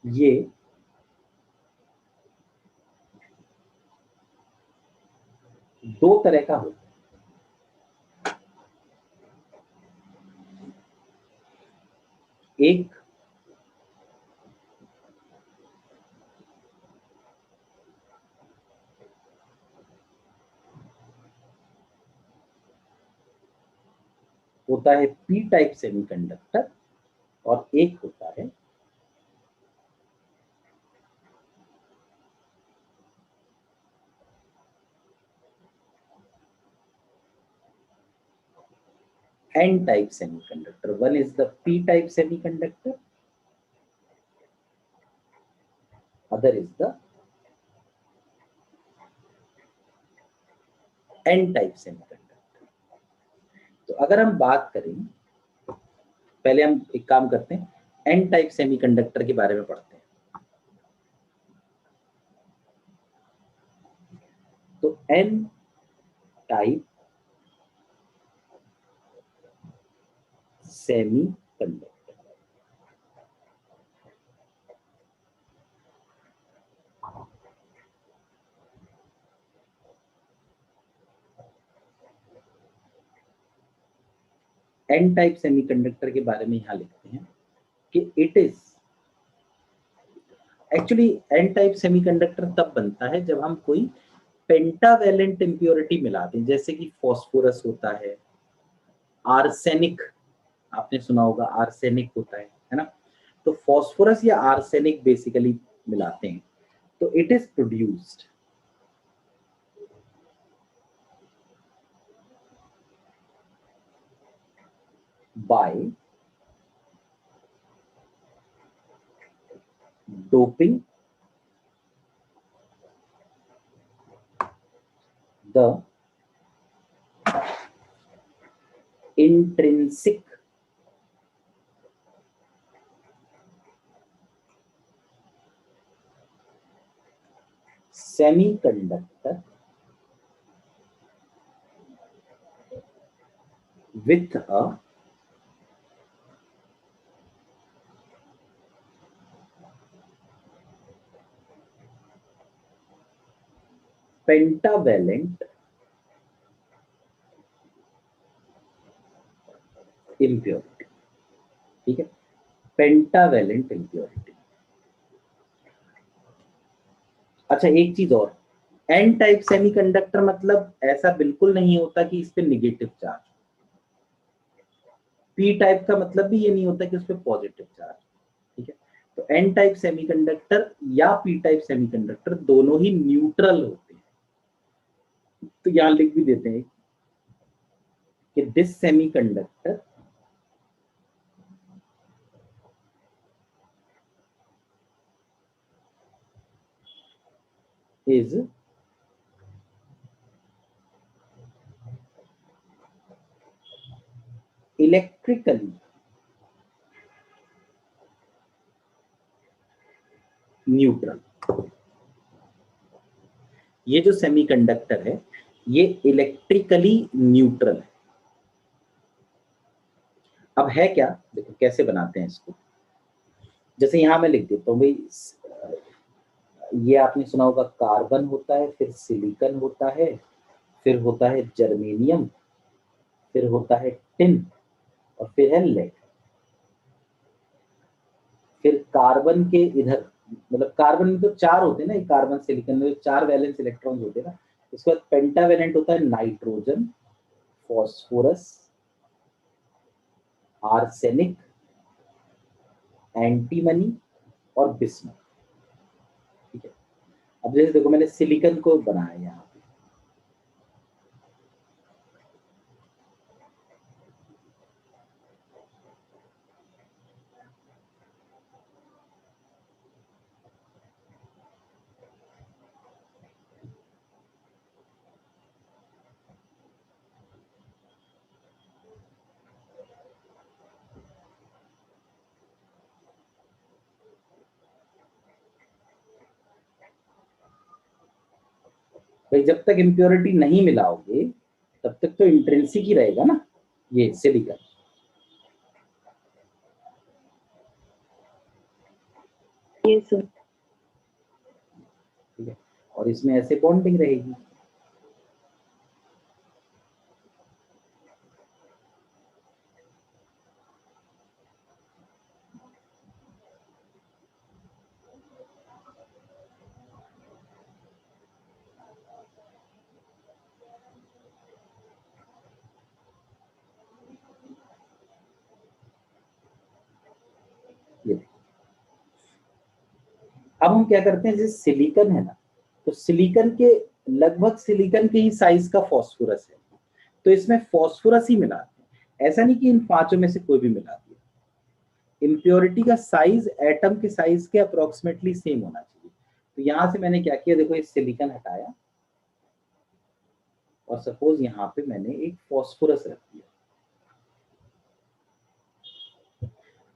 [SPEAKER 1] ये दो तरह का होता है. एक होता है पी टाइप सेमीकंडक्टर और एक होता है N type semiconductor. One is the P type semiconductor, other is the N type semiconductor. तो अगर हम बात करें, पहले हम एक काम करते हैं, N type semiconductor के बारे में पढ़ते हैं. तो N type semiconductor N type semiconductor के बारे में यहां लिखते हैं कि it is actually N type semiconductor तब बनता है जब हम कोई पेंटावैलेंट इंप्योरिटी मिलाते हैं, जैसे कि फास्फोरस होता है, आर्सेनिक, आपने सुना होगा आर्सेनिक होता है ना. तो फास्फोरस या आर्सेनिक बेसिकली मिलाते हैं तो it is produced by doping the intrinsic semiconductor with a pentavalent impurity. ठीक है, पेंटावेलेंट इम्प्योरिटी। अच्छा एक चीज और, एन टाइप सेमीकंडक्टर मतलब ऐसा बिल्कुल नहीं होता कि इस पे निगेटिव चार्ज, पी टाइप का मतलब भी ये नहीं होता कि उस पे पॉजिटिव चार्ज। ठीक है, तो एन टाइप सेमीकंडक्टर या पी टाइप सेमीकंडक्टर दोनों ही न्यूट्रल होते हैं। तो यहां लिख भी देते हैं कि this semiconductor is electrically neutral. ये जो सेमीकंडक्टर है ये इलेक्ट्रिकली न्यूट्रल है। अब है क्या, देखो कैसे बनाते हैं इसको। जैसे यहां मैं लिख देता हूं भाई, ये आपने सुना होगा कार्बन होता है, फिर सिलिकॉन होता है, फिर होता है जर्मेनियम, फिर होता है टिन, और फिर है लेड। फिर कार्बन के इधर, मतलब कार्बन में तो 4 होते हैं ना, कार्बन सिलिकॉन में 4 वैलेंस इलेक्ट्रॉन्स होते हैं ना। इसके बाद पेंटावेलेंट होता है नाइट्रोजन, फॉस्फोरस, आर्सेनिक, एंटीमनी और बिस्मथ। ठीक है, अब जैसे देखो मैंने सिलिकॉन को बनाया यहाँ पे, भाई जब तक इम्प्योरिटी नहीं मिलाओगे तब तक तो इंट्रिंसिक ही रहेगा ना ये सिलिकॉन।
[SPEAKER 2] Yes, sir.
[SPEAKER 1] ठीक है, और इसमें ऐसे बॉन्डिंग रहेगी। ये अब हम क्या करते हैं, जैसे सिलिकॉन है ना, तो सिलिकॉन के लगभग सिलिकॉन के ही साइज का फॉस्फोरस है, तो इसमें फॉस्फोरस ही मिलाते हैं। ऐसा नहीं कि इन 5 में से कोई भी मिला दिया। इम्प्योरिटी का साइज एटम के साइज के अप्रोक्सीमेटली सेम होना चाहिए। तो यहां से मैंने क्या किया, देखो ये सिलिकॉन हटाया और सपोज यहाँ पे मैंने एक फॉस्फोरस रख दिया।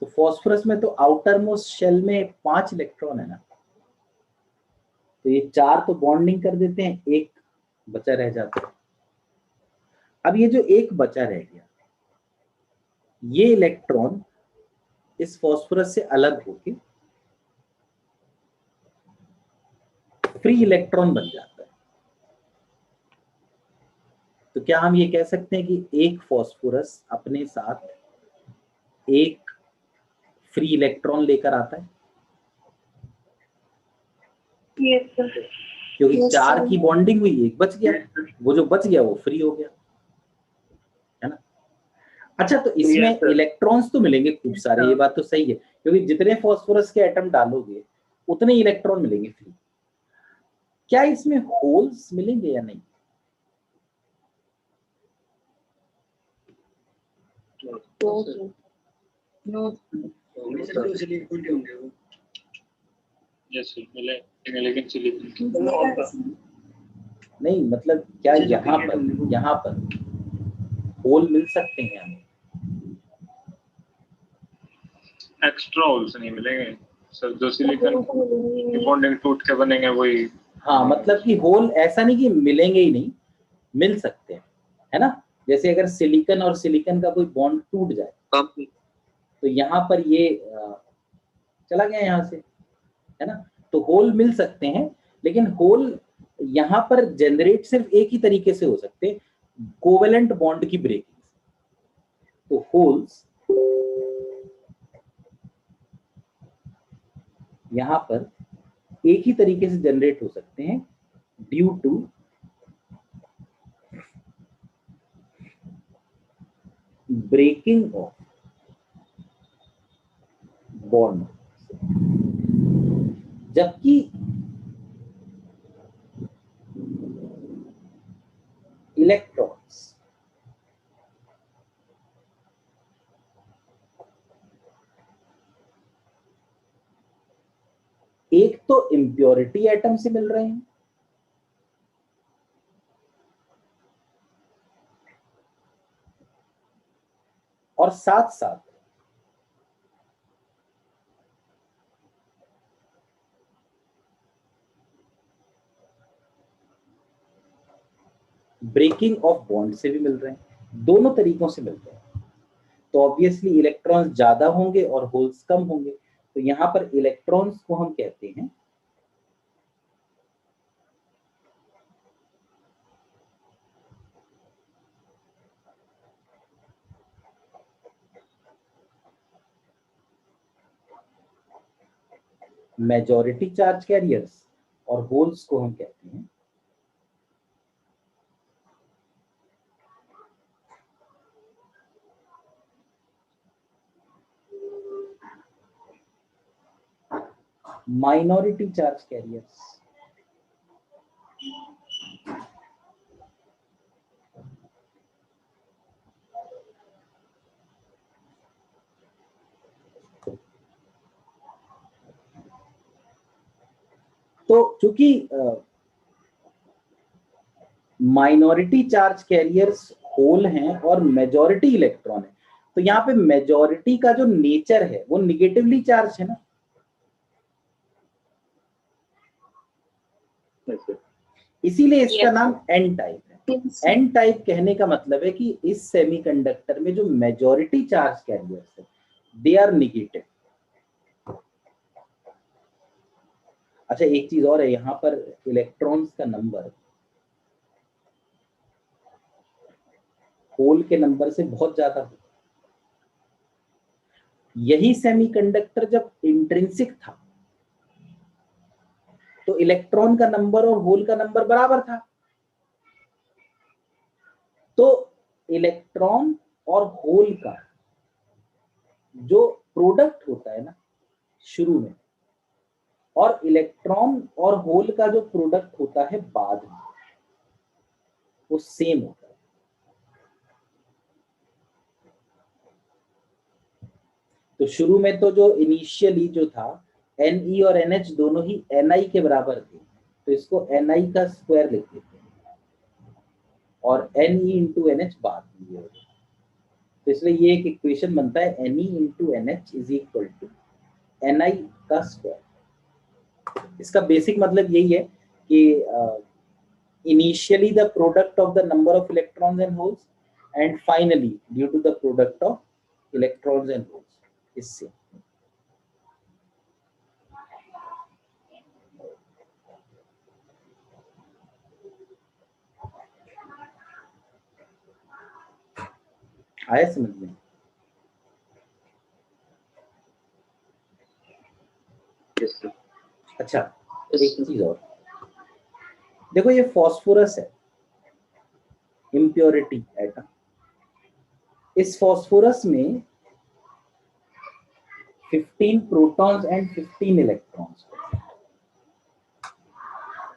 [SPEAKER 1] तो फॉस्फोरस में तो आउटर मोस्ट शेल में 5 इलेक्ट्रॉन है ना, तो ये 4 तो बॉन्डिंग कर देते हैं, एक बचा रह जाता है। अब ये जो एक बचा रह गया, ये इलेक्ट्रॉन इस फॉस्फोरस से अलग होके फ्री इलेक्ट्रॉन बन जाता है। तो क्या हम ये कह सकते हैं कि एक फॉस्फोरस अपने साथ एक फ्री इलेक्ट्रॉन लेकर आता है?
[SPEAKER 2] Yes, sir.
[SPEAKER 1] क्योंकि
[SPEAKER 2] Yes,
[SPEAKER 1] 4
[SPEAKER 2] sir.
[SPEAKER 1] की बॉन्डिंग हुई, एक बच गया, वो जो बच गया वो फ्री हो गया, है ना। अच्छा तो इसमें
[SPEAKER 2] Yes, sir.
[SPEAKER 1] इलेक्ट्रॉन्स तो मिलेंगे खूब सारे, ये बात तो सही है, क्योंकि जितने फॉस्फोरस के एटम डालोगे उतने इलेक्ट्रॉन मिलेंगे फ्री। क्या इसमें होल्स मिलेंगे या नहीं?
[SPEAKER 2] No, sir. No.
[SPEAKER 3] यस मिले लेकिन सिलिकॉन
[SPEAKER 1] नहीं मतलब क्या यहाँ पर होल मिल सकते हैं हमें?
[SPEAKER 3] एक्स्ट्रा होल्स नहीं मिलेंगे सर, जो सिलिकॉन बॉन्डिंग टूट के बनेंगे वही।
[SPEAKER 1] हाँ मतलब कि होल ऐसा नहीं कि मिलेंगे ही नहीं, मिल सकते हैं, है ना। जैसे अगर सिलिकॉन और सिलिकॉन का कोई बॉन्ड टूट जाए तो यहाँ पर ये चला गया यहाँ से, है ना, तो होल मिल सकते हैं। लेकिन होल यहाँ पर जनरेट सिर्फ एक ही तरीके से हो सकते हैं, कोवेलेंट बॉन्ड की ब्रेकिंग से। तो होल्स यहां पर एक ही तरीके से जनरेट हो सकते हैं due to breaking of bond, जबकि इलेक्ट्रॉन्स एक तो इम्प्योरिटी एटम से मिल रहे हैं और साथ साथ ब्रेकिंग ऑफ बॉन्ड से भी मिल रहे हैं, दोनों तरीकों से मिल रहे हैं। तो ऑब्वियसली इलेक्ट्रॉन्स ज्यादा होंगे और होल्स कम होंगे, तो यहां पर इलेक्ट्रॉन्स को हम कहते हैं मेजॉरिटी चार्ज कैरियर्स और होल्स को हम कहते हैं माइनॉरिटी चार्ज कैरियर्स। तो चूंकि माइनॉरिटी चार्ज कैरियर्स होल हैं और मेजॉरिटी इलेक्ट्रॉन है, तो यहाँ पे मेजॉरिटी का जो नेचर है वो निगेटिवली चार्ज है ना, इसीलिए इसका नाम एन टाइप है। एन टाइप कहने का मतलब है कि इस सेमीकंडक्टर में जो मेजॉरिटी चार्ज कैरियर्स है दे आर निगेटिव। अच्छा, एक चीज और है, यहाँ पर इलेक्ट्रॉन्स का नंबर होल के नंबर से बहुत ज्यादा होता है। यही सेमीकंडक्टर जब इंट्रिंसिक था तो इलेक्ट्रॉन का नंबर और होल का नंबर बराबर था, तो इलेक्ट्रॉन और होल का जो प्रोडक्ट होता है ना शुरू में, और इलेक्ट्रॉन और होल का जो प्रोडक्ट होता है बाद में, वो सेम होता है। तो शुरू में तो जो इनिशियली जो था Ne और NH दोनों ही Ni के बराबर थे, तो इसको Ni का स्क्वायर लिख देते हैं और Ne इंटू NH बाद में होगा। तो इसलिए ये एक इक्वेशन बनता है Ne into NH is equal to Ni का स्क्वायर। इसका बेसिक मतलब यही है कि initially the product of the number of electrons and holes and finally due to the product of electrons and holes is same. आया समझ में?
[SPEAKER 3] Yes, sir.
[SPEAKER 1] अच्छा, एक चीज और देखो, ये फास्फोरस है, इम्प्योरिटी एटम। इस फास्फोरस में 15 प्रोटॉन्स एंड 15 इलेक्ट्रॉन्स।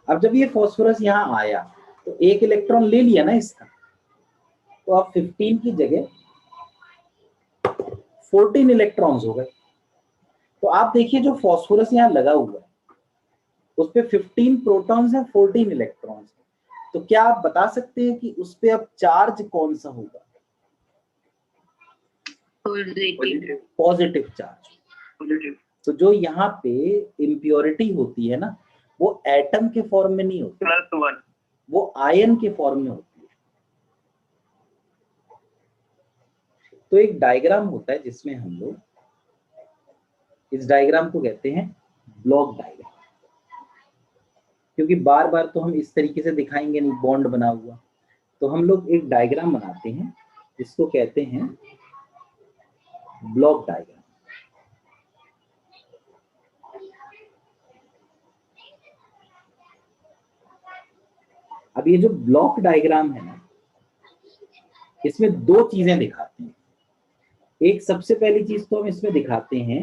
[SPEAKER 1] अब जब ये फास्फोरस यहाँ आया तो एक इलेक्ट्रॉन ले लिया ना इसका, तो अब 15 की जगह 14 इलेक्ट्रॉन्स हो गए। तो आप देखिए जो फास्फोरस यहाँ लगा हुआ है उस पे 15 प्रोटॉन्स हैं, 14 इलेक्ट्रॉन्स हैं। तो क्या आप बता सकते हैं कि उस पे अब चार्ज कौन सा होगा? Positive charge. तो जो यहाँ पे इम्प्योरिटी होती है ना, वो एटम के फॉर्म में नहीं होती, +1, वो आयन के फॉर्म में होती है। तो एक डायग्राम होता है जिसमें हम लोग इस डायग्राम को कहते हैं ब्लॉक डायग्राम, क्योंकि बार बार तो हम इस तरीके से दिखाएंगे नहीं बॉन्ड बना हुआ, तो हम लोग एक डायग्राम बनाते हैं जिसको कहते हैं ब्लॉक डायग्राम। अब ये जो ब्लॉक डायग्राम है ना, इसमें दो चीजें दिखाते हैं। एक सबसे पहली चीज तो हम इसमें दिखाते हैं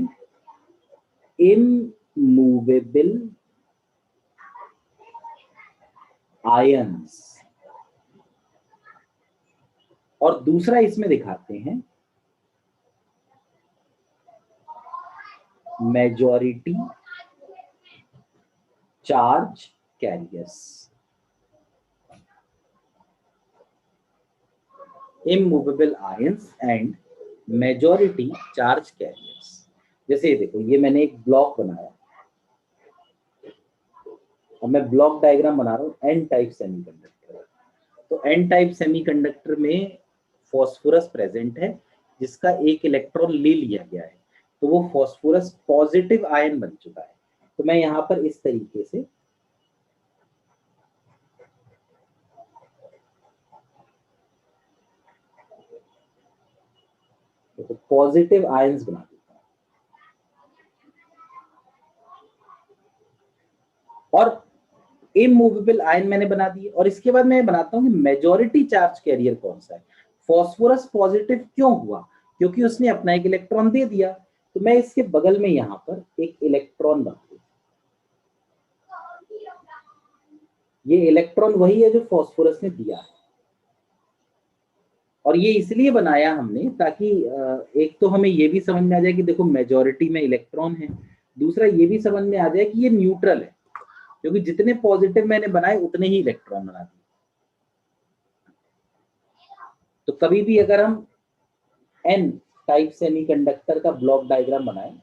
[SPEAKER 1] इमूवेबल आयंस, और दूसरा इसमें दिखाते हैं majority charge carriers. Immovable ions and majority charge carriers. जैसे ये देखो, ये मैंने एक ब्लॉक बनाया और मैं ब्लॉक डायग्राम बना रहा हूं एन टाइप सेमीकंडक्टर। तो एन टाइप सेमीकंडक्टर में फॉस्फोरस प्रेजेंट है जिसका एक इलेक्ट्रॉन ले लिया गया है, तो वो फॉस्फोरस पॉजिटिव आयन बन चुका है। तो मैं यहां पर इस तरीके से तो पॉजिटिव आयंस बना देता हूं। और इमूवेबल आयन मैंने बना दिए, और इसके बाद मैं बनाता हूं कि मेजॉरिटी चार्ज कैरियर कौन सा है। फॉस्फोरस पॉजिटिव क्यों हुआ? क्योंकि उसने अपना एक इलेक्ट्रॉन दे दिया। तो मैं इसके बगल में यहां पर एक इलेक्ट्रॉन बना दूं। ये इलेक्ट्रॉन वही है जो फॉस्फोरस ने दिया है, और ये इसलिए बनाया हमने ताकि एक तो हमें ये भी समझ में आ जाए कि देखो मेजॉरिटी में इलेक्ट्रॉन है, दूसरा ये भी समझ में आ जाए कि ये न्यूट्रल है, क्योंकि जितने पॉजिटिव मैंने बनाए उतने ही इलेक्ट्रॉन बना दिए। तो कभी भी अगर हम एन टाइप सेमीकंडक्टर का ब्लॉक डायग्राम बनाएं,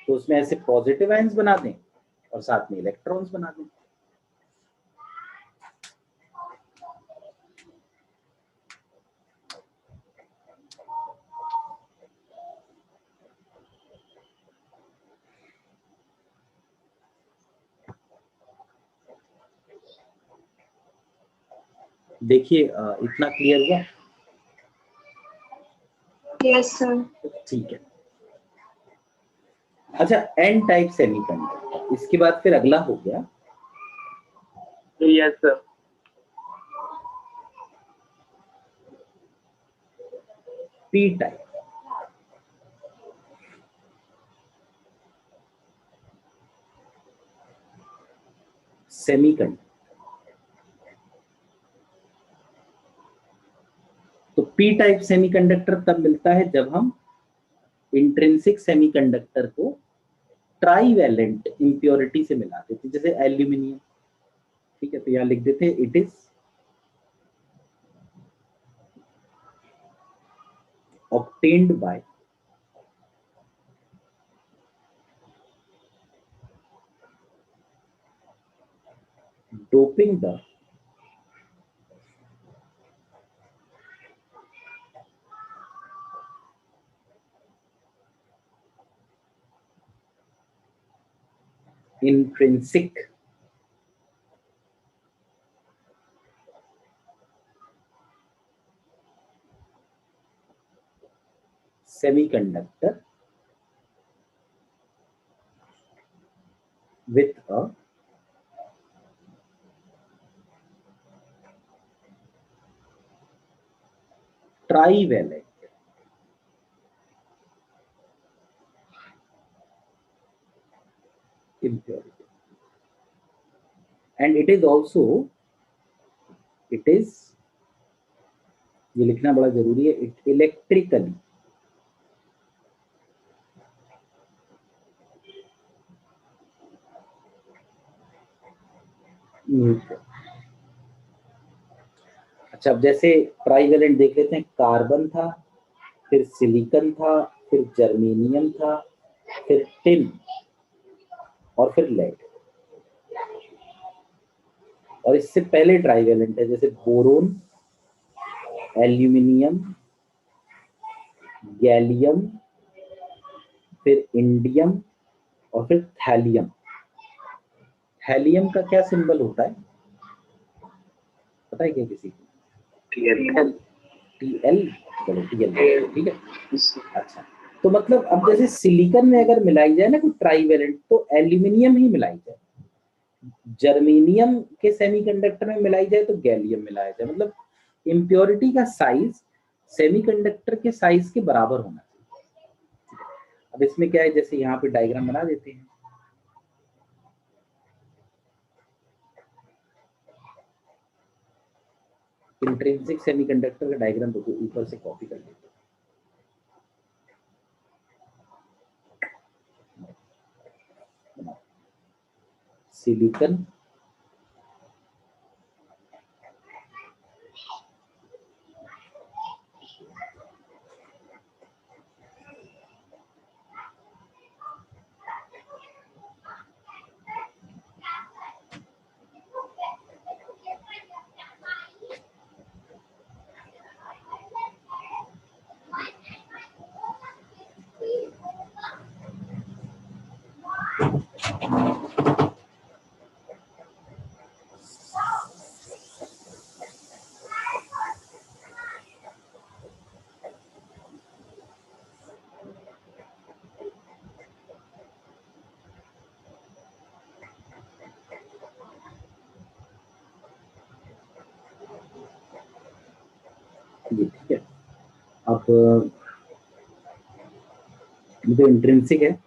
[SPEAKER 1] तो उसमें ऐसे पॉजिटिव आयंस बना दें और साथ में इलेक्ट्रॉन्स बना दें। देखिए इतना क्लियर हुआ?
[SPEAKER 2] Yes sir.
[SPEAKER 1] ठीक है। अच्छा, एन टाइप सेमीकंडक्टर, इसके बाद फिर अगला हो गया
[SPEAKER 4] yes sir.
[SPEAKER 1] P type. Semiconductor. तो पी टाइप सेमीकंडक्टर तब मिलता है जब हम इंट्रिंसिक सेमीकंडक्टर को ट्राईवैलेंट इंप्योरिटी से मिलाते थे, जैसे एल्यूमिनियम। ठीक है, तो यहां लिख देते हैं it is obtained by doping the intrinsic semiconductor with a trivalent impurity, and it is also, it is, ये लिखना बड़ा जरूरी है, it electrically neutral। अच्छा, अब जैसे ट्राईवैलेंट देख लेते हैं। कार्बन था, फिर सिलिकॉन था, फिर जर्मेनियम था, फिर टिन, और फिर लेड। और इससे पहले ट्राईवैलेंट है जैसे बोरोन, एल्यूमिनियम, गैलियम, फिर इंडियम, और फिर थैलियम। थैलियम का क्या सिंबल होता है, पता है क्या किसी को?
[SPEAKER 4] टीएल।
[SPEAKER 1] टीएल। चलो टीएल, ठीक है। अच्छा, तो मतलब अब जैसे सिलिकॉन में अगर मिलाई जाए ना कोई ट्राईवेलेंट, तो एल्यूमिनियम ही मिलाई जाए, जर्मेनियम के सेमीकंडक्टर में मिलाई जाए तो गैलियम मिलाया जाए। मतलब इम्प्योरिटी का साइज सेमीकंडक्टर के साइज के बराबर होना चाहिए। अब इसमें क्या है, जैसे यहाँ पे डायग्राम बना देते हैं। इंट्रिंसिक सेमीकंडक्टर का डायग्राम देखो, ऊपर से कॉपी कर लेते हैं। सिलिकॉन ये ठीक है। अब ये तो इंट्रिंसिक है,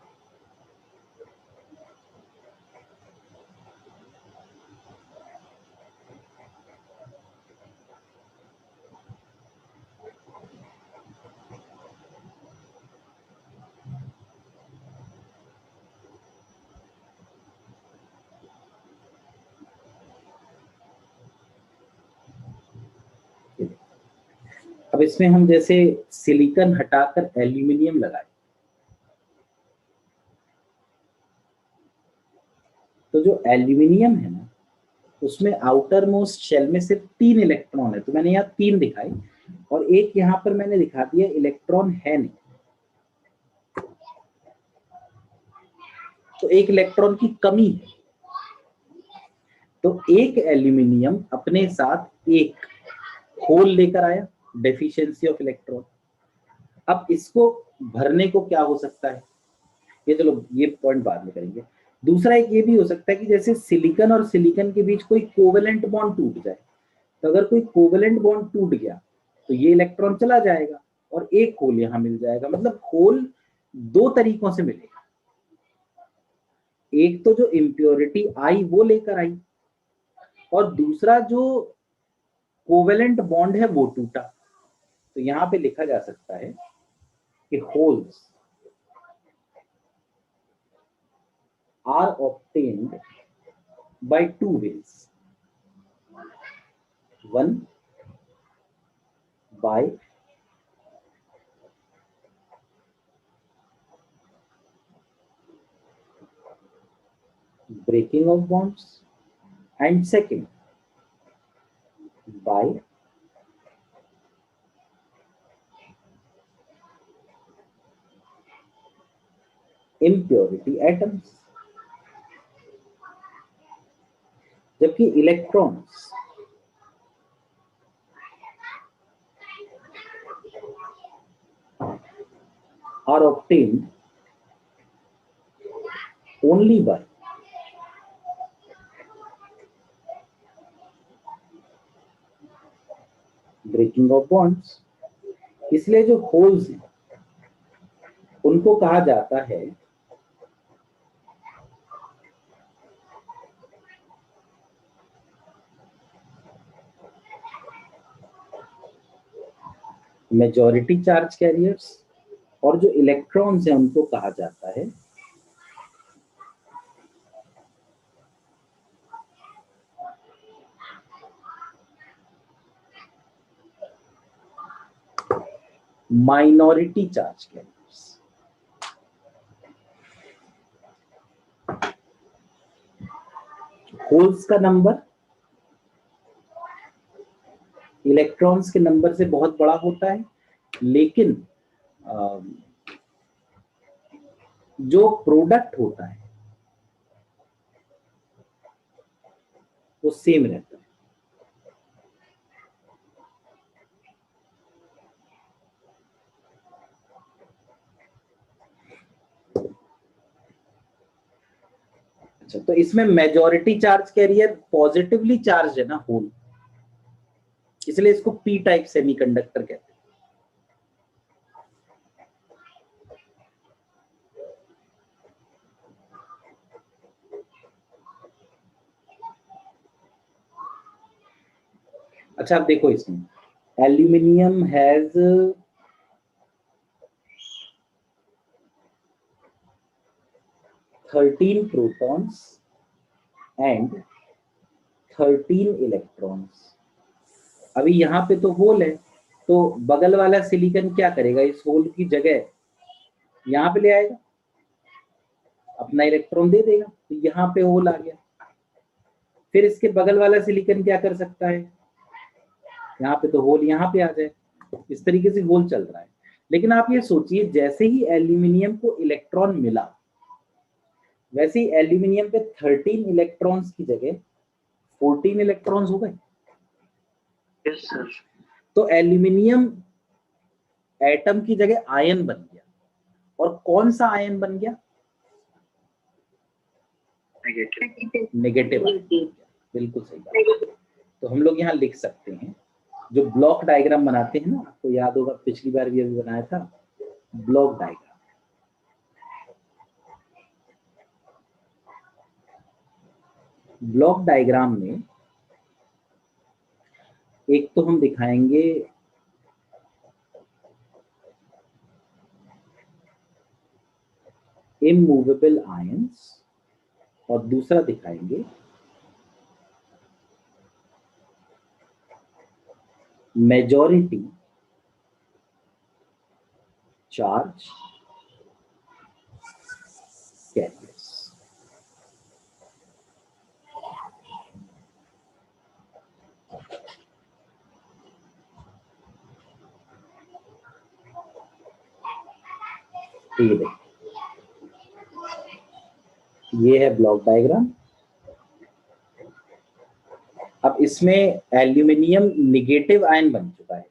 [SPEAKER 1] अब इसमें हम जैसे सिलिकॉन हटाकर एल्यूमिनियम लगाए, तो जो एल्यूमिनियम है ना, उसमें आउटर मोस्ट शेल में सिर्फ 3 इलेक्ट्रॉन है। तो मैंने यहाँ 3 दिखाई, और एक यहाँ पर मैंने दिखा दिया इलेक्ट्रॉन है नहीं, तो एक इलेक्ट्रॉन की कमी है। तो एक एल्यूमिनियम अपने साथ एक होल लेकर आया, डेफिशिएंसी ऑफ इलेक्ट्रॉन। अब इसको भरने को क्या हो सकता है, ये चलो ये पॉइंट बाद में करेंगे। दूसरा एक ये भी हो सकता है कि जैसे सिलिकॉन और सिलिकॉन के बीच कोई कोवेलेंट बॉन्ड टूट जाए, तो अगर कोई कोवेलेंट बॉन्ड टूट गया तो ये इलेक्ट्रॉन चला जाएगा और एक होल यहां मिल जाएगा। मतलब होल 2 तरीकों से मिलेगा, एक तो जो इम्प्योरिटी आई वो लेकर आई, और दूसरा जो कोवेलेंट बॉन्ड है वो टूटा। तो यहां पे लिखा जा सकता है कि holes are obtained by 2 ways. One, by breaking of bonds, and second, by impurity atoms. जबकि electrons are obtained only by breaking of bonds. इसलिए जो होल्स हैं उनको कहा जाता है मेजॉरिटी चार्ज कैरियर्स, और जो इलेक्ट्रॉन्स हैं उनको कहा जाता है माइनॉरिटी चार्ज कैरियर्स। होल्स का नंबर इलेक्ट्रॉन्स के नंबर से बहुत बड़ा होता है, लेकिन जो प्रोडक्ट होता है वो सेम रहता है। अच्छा, तो इसमें majority charge carrier positively charge है ना होल, इसलिए इसको पी टाइप सेमीकंडक्टर कहते हैं। अच्छा, अब देखो इसमें aluminium has 13 protons and 13 electrons. अभी यहाँ पे तो होल है, तो बगल वाला सिलिकॉन क्या करेगा, इस होल की जगह यहाँ पे ले आएगा, अपना इलेक्ट्रॉन दे देगा, तो यहाँ पे होल आ गया। फिर इसके बगल वाला सिलिकॉन क्या कर सकता है, यहाँ पे तो होल यहाँ पे आ जाए। इस तरीके से होल चल रहा है। लेकिन आप ये सोचिए, जैसे ही एल्यूमिनियम को इलेक्ट्रॉन मिला, वैसे ही एल्यूमिनियम पे 13 इलेक्ट्रॉन्स की जगह 14 इलेक्ट्रॉन्स हो गए।
[SPEAKER 4] Yes sir.
[SPEAKER 1] तो एल्यूमिनियम एटम की जगह आयन बन गया। और कौन सा आयन बन गया,
[SPEAKER 4] नेगेटिव।
[SPEAKER 1] नेगेटिव आयन बन गया। बिल्कुल सही बात। तो हम लोग यहाँ लिख सकते हैं, जो ब्लॉक डायग्राम बनाते हैं ना, आपको याद होगा पिछली बार भी अभी बनाया था ब्लॉक डायग्राम। ब्लॉक डायग्राम में एक तो हम दिखाएंगे इमूवेबल आयंस, और दूसरा दिखाएंगे मेजॉरिटी चार्ज कैरियर्स। ये है ब्लॉक डायग्राम। अब इसमें एल्यूमिनियम निगेटिव आयन बन चुका है,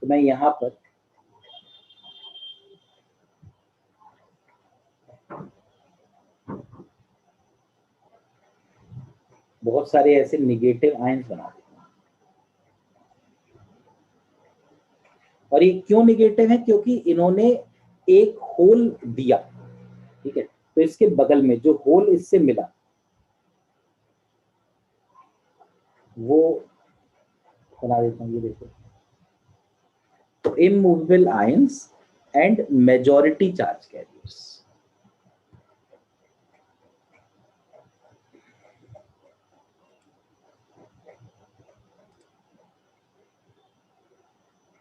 [SPEAKER 1] तो मैं यहां पर बहुत सारे ऐसे निगेटिव आयंस बना देता हूं। और ये क्यों निगेटिव है, क्योंकि इन्होंने एक होल दिया, ठीक है। तो इसके बगल में जो होल इससे मिला वो बना देता हूं, ये देखो, तो immovable ions and majority charge carriers.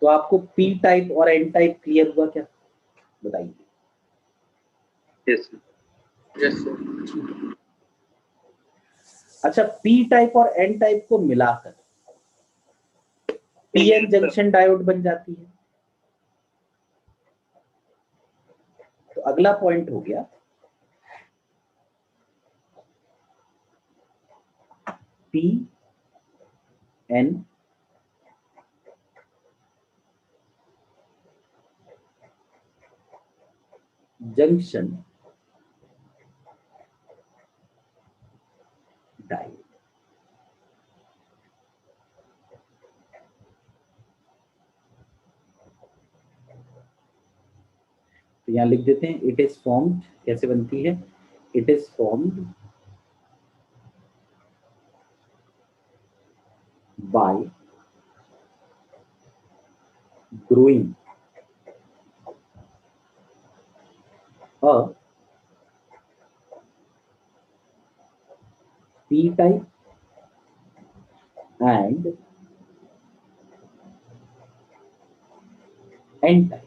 [SPEAKER 1] तो आपको पी टाइप और एन टाइप क्लियर हुआ क्या, बताइए।
[SPEAKER 4] Yes sir. Yes sir.
[SPEAKER 1] अच्छा, पी टाइप और एन टाइप को मिलाकर पीएन जंक्शन डायोड बन जाती है। तो अगला पॉइंट हो गया पी एन जंक्शन डायोड। तो यहां लिख देते हैं, इट इज फॉर्म्ड, कैसे बनती है, it is formed by growing a P type and N type.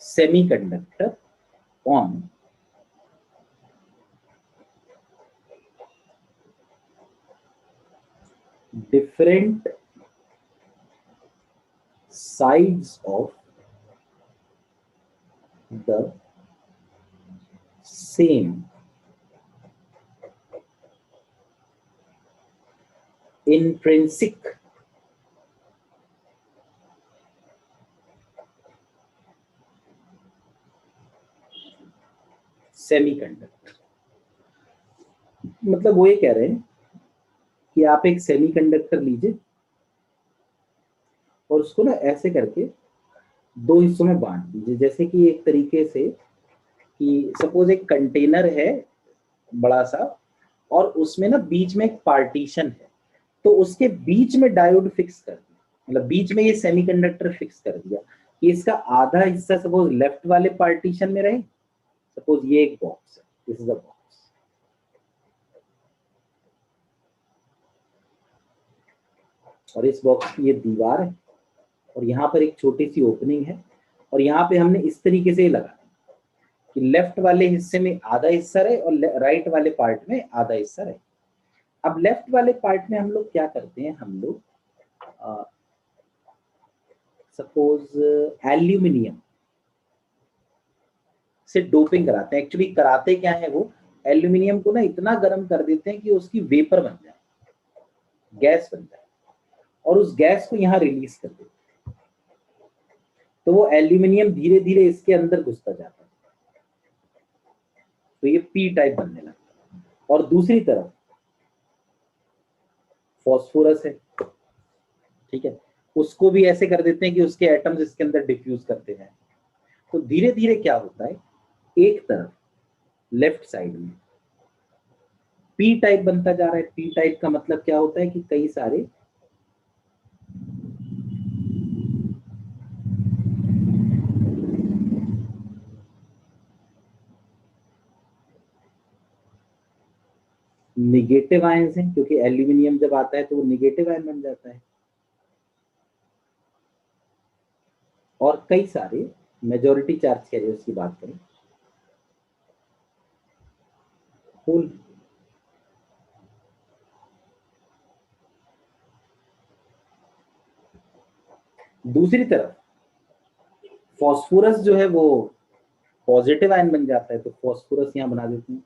[SPEAKER 1] Semiconductor on different sides of the same intrinsic semiconductor. मतलब वो ये कह रहे हैं कि आप एक सेमीकंडक्टर लीजिए और उसको ना ऐसे करके दो हिस्सों में बांट दीजिए, जैसे कि एक तरीके से कि सपोज एक कंटेनर है बड़ा सा और उसमें ना बीच में एक पार्टीशन है, तो उसके बीच में डायोड फिक्स कर दिया, मतलब बीच में ये सेमीकंडक्टर फिक्स कर दिया कि इसका आधा हिस्सा सपोज लेफ्ट वाले पार्टीशन में रहे। सपोज ये एक बॉक्स है, दिस इज अ बॉक्स, और इस बॉक्स की ये दीवार है और यहाँ पर एक छोटी सी ओपनिंग है और यहाँ पे हमने इस तरीके से लगा कि लेफ्ट वाले हिस्से में आधा हिस्सा रहे और राइट वाले पार्ट में आधा हिस्सा रहे। अब लेफ्ट वाले पार्ट में हम लोग क्या करते हैं, हम लोग सपोज एल्यूमिनियम से डोपिंग कराते हैं। एक्चुअली कराते क्या है, वो एल्यूमिनियम को ना इतना गर्म कर देते हैं कि उसकी वेपर बन जाए, गैस बन जाए, और उस गैस को यहाँ रिलीज कर देते हैं, तो वो एल्यूमिनियम धीरे धीरे इसके अंदर घुसता जाता है, तो ये पी टाइप बनने लगता है। और दूसरी तरफ फॉस्फोरस है, ठीक है, उसको भी ऐसे कर देते हैं कि उसके एटम्स इसके अंदर डिफ्यूज करते हैं, तो धीरे धीरे क्या होता है, एक तरफ लेफ्ट साइड में पी टाइप बनता जा रहा है। पी टाइप का मतलब क्या होता है कि कई सारे निगेटिव आयंस हैं, क्योंकि एल्यूमिनियम जब आता है तो वो निगेटिव आयन बन जाता है, और कई सारे मेजॉरिटी चार्ज कैरियर्स की बात करें, होल। दूसरी तरफ फॉस्फोरस जो है वो पॉजिटिव आयन बन जाता है, तो फॉस्फोरस यहां बना देते हैं।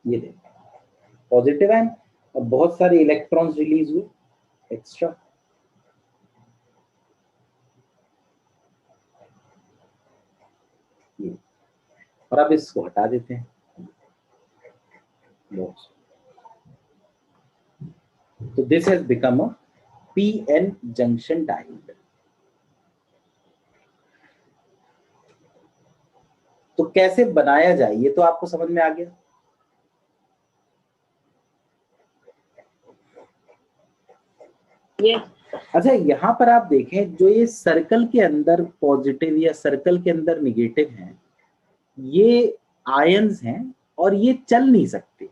[SPEAKER 1] ये देखो पॉजिटिव आयन और बहुत सारे इलेक्ट्रॉन्स रिलीज हुए एक्स्ट्रा। ये और अब इसको हटा देते हैं बॉक्स, तो this has become a PN junction diode. तो कैसे बनाया जाए ये तो आपको समझ में आ गया।
[SPEAKER 2] Yes.
[SPEAKER 1] अच्छा, यहाँ पर आप देखें जो ये सर्कल के अंदर पॉजिटिव या सर्कल के अंदर निगेटिव हैं, ये आयंस हैं और ये चल नहीं सकते।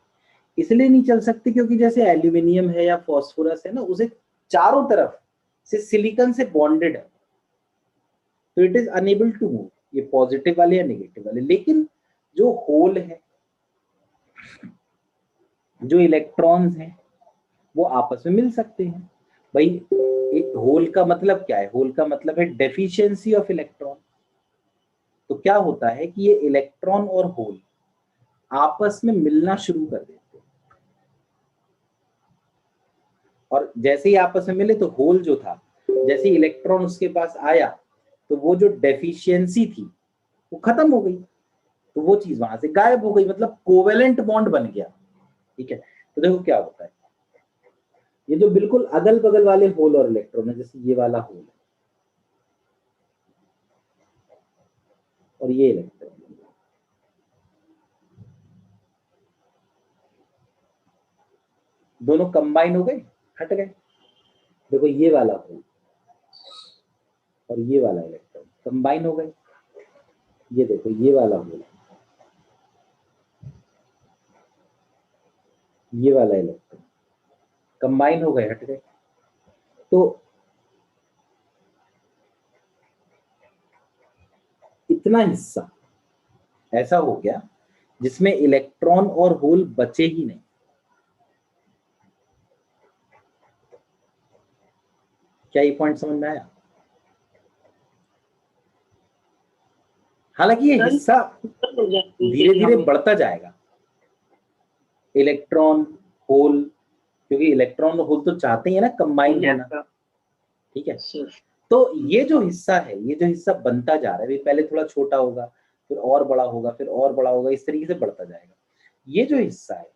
[SPEAKER 1] इसलिए नहीं चल सकते क्योंकि जैसे एल्यूमिनियम है या फॉस्फोरस है ना, उसे चारों तरफ से सिलिकॉन से बॉन्डेड है, तो it is unable to move, ये पॉजिटिव वाले या नेगेटिव वाले। लेकिन जो होल है, जो इलेक्ट्रॉन्स हैं, वो आपस में मिल सकते हैं। भाई एक होल का मतलब क्या है, होल का मतलब है डेफिशिएंसी ऑफ इलेक्ट्रॉन। तो क्या होता है कि ये इलेक्ट्रॉन और होल आपस में मिलना शुरू कर देते हैं, और जैसे ही आपस में मिले तो होल जो था, जैसे इलेक्ट्रॉन उसके पास आया तो वो जो डेफिशिएंसी थी वो खत्म हो गई, तो वो चीज वहां से गायब हो गई, मतलब कोवेलेंट बॉन्ड बन गया। ठीक है, तो देखो क्या होता है, ये जो बिल्कुल अगल बगल वाले होल और इलेक्ट्रॉन है, जैसे ये वाला होल है और ये इलेक्ट्रॉन, दोनों कंबाइन हो गए, हट गए। देखो ये वाला होल और ये वाला इलेक्ट्रॉन कंबाइन हो गए। ये देखो ये वाला होल, ये वाला इलेक्ट्रॉन कंबाइन हो गए, हट गए। तो इतना हिस्सा ऐसा हो गया जिसमें इलेक्ट्रॉन और होल बचे ही नहीं। क्या ये पॉइंट समझ में आया? हालांकि ये हिस्सा धीरे धीरे बढ़ता जाएगा, इलेक्ट्रॉन होल, क्योंकि इलेक्ट्रॉन और होल तो चाहते ही है ना कंबाइन होना, ठीक है। तो ये जो हिस्सा है, ये जो हिस्सा बनता जा रहा है, पहले थोड़ा छोटा होगा, फिर और बड़ा होगा, फिर और बड़ा होगा, इस तरीके से बढ़ता जाएगा। ये जो हिस्सा है,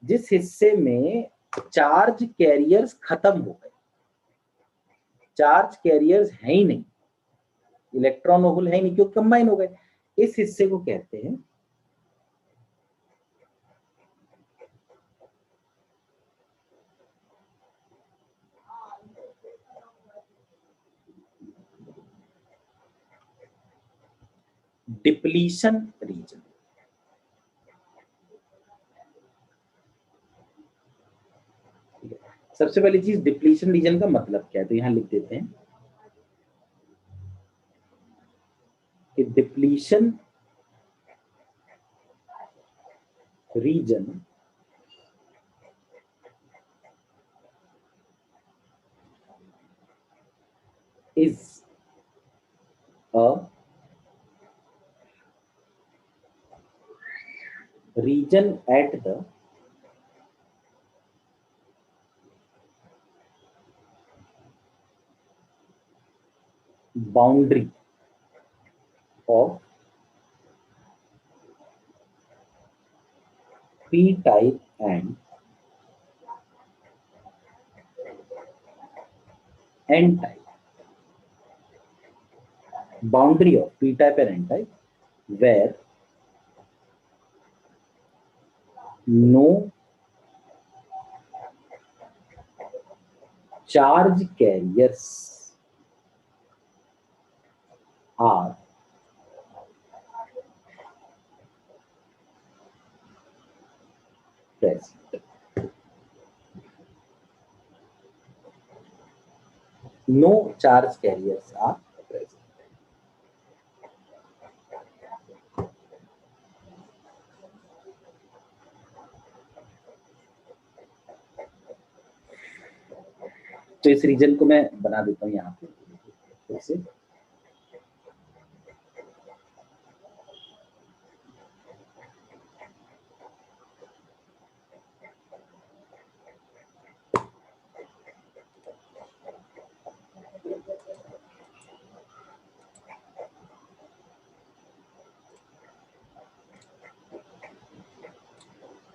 [SPEAKER 1] जिस हिस्से में चार्ज कैरियर्स खत्म हो गए, चार्ज कैरियर्स है ही नहीं, इलेक्ट्रॉन और होल है ही नहीं क्योंकि कंबाइन हो गए, इस हिस्से को कहते हैं डिप्लीशन रीजन। सबसे पहली चीज, डिप्लीशन रीजन का मतलब क्या है, तो यहां लिख देते हैं कि depletion region is a region at the boundary of p-type and n-type, boundary of p-type and n-type, where no charge carriers are present. No charge carriers are present. तो इस रीजन को मैं बना देता हूं यहाँ पे फिर से।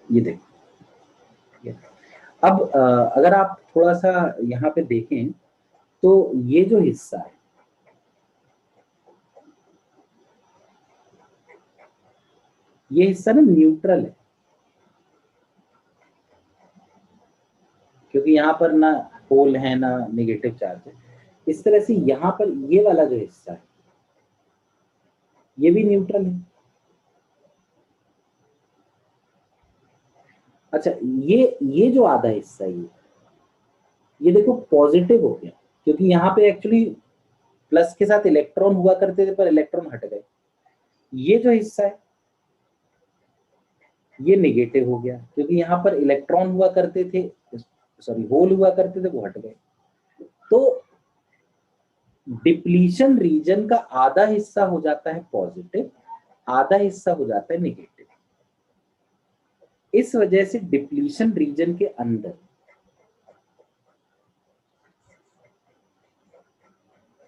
[SPEAKER 1] ये देखो, अब अगर आप थोड़ा सा यहाँ पे देखें तो ये जो हिस्सा है, ये हिस्सा ना न्यूट्रल है, क्योंकि यहाँ पर ना होल है ना नेगेटिव चार्ज है। इस तरह से यहाँ पर ये वाला जो हिस्सा है ये भी न्यूट्रल है। अच्छा, ये जो आधा हिस्सा है ये देखो पॉजिटिव हो गया, क्योंकि यहाँ पे एक्चुअली प्लस के साथ इलेक्ट्रॉन हुआ करते थे पर इलेक्ट्रॉन हट गए। ये जो हिस्सा है ये नेगेटिव हो गया, क्योंकि यहाँ पर इलेक्ट्रॉन हुआ करते थे, सॉरी होल हुआ करते थे, वो हट गए। तो डिप्लीशन रीजन का आधा हिस्सा हो जाता है पॉजिटिव, आधा हिस्सा हो जाता है नेगेटिव। इस वजह से डिप्लीशन रीजन के अंदर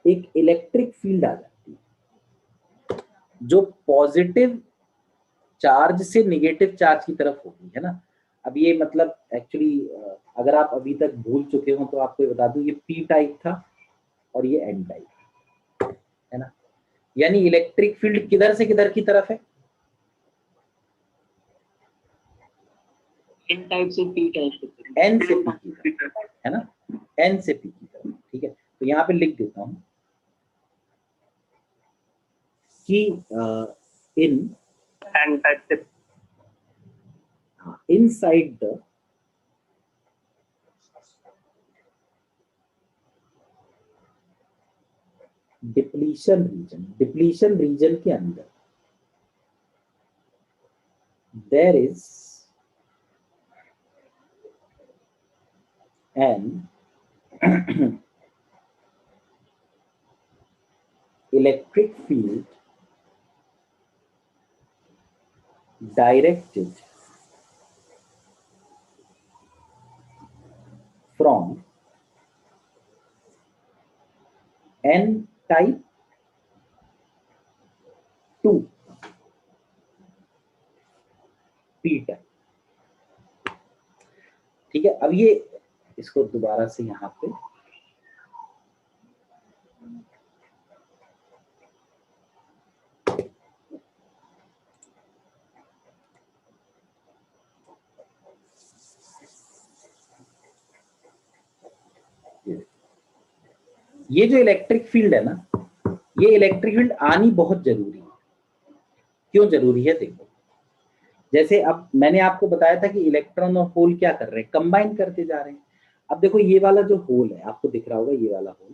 [SPEAKER 1] एक इलेक्ट्रिक फील्ड आ जाती है जो पॉजिटिव चार्ज से नेगेटिव चार्ज की तरफ होगी, है ना। अब ये मतलब एक्चुअली अगर आप अभी तक भूल चुके हो तो आपको बता दूं, ये पी टाइप था और ये एन टाइप है ना। यानी इलेक्ट्रिक फील्ड किधर से किधर की तरफ है,
[SPEAKER 4] एन टाइप से पी टाइप,
[SPEAKER 1] एन से पी की तरफ, है ना, एन से पी की तरफ। ठीक है, तो यहाँ पे लिख देता हूं कि इन
[SPEAKER 4] एन टाइप से
[SPEAKER 1] inside the डिप्लीशन रीजन के अंदर there is an electric field directed from N type to P type. ठीक है, अब ये इसको दोबारा से यहां पे ये जो इलेक्ट्रिक फील्ड है ना, ये इलेक्ट्रिक फील्ड आनी बहुत जरूरी है। क्यों जरूरी है? देखो, जैसे अब मैंने आपको बताया था कि इलेक्ट्रॉन और होल क्या कर रहे हैं, कंबाइन करते जा रहे हैं। अब देखो ये वाला जो होल है, आपको दिख रहा होगा ये वाला होल,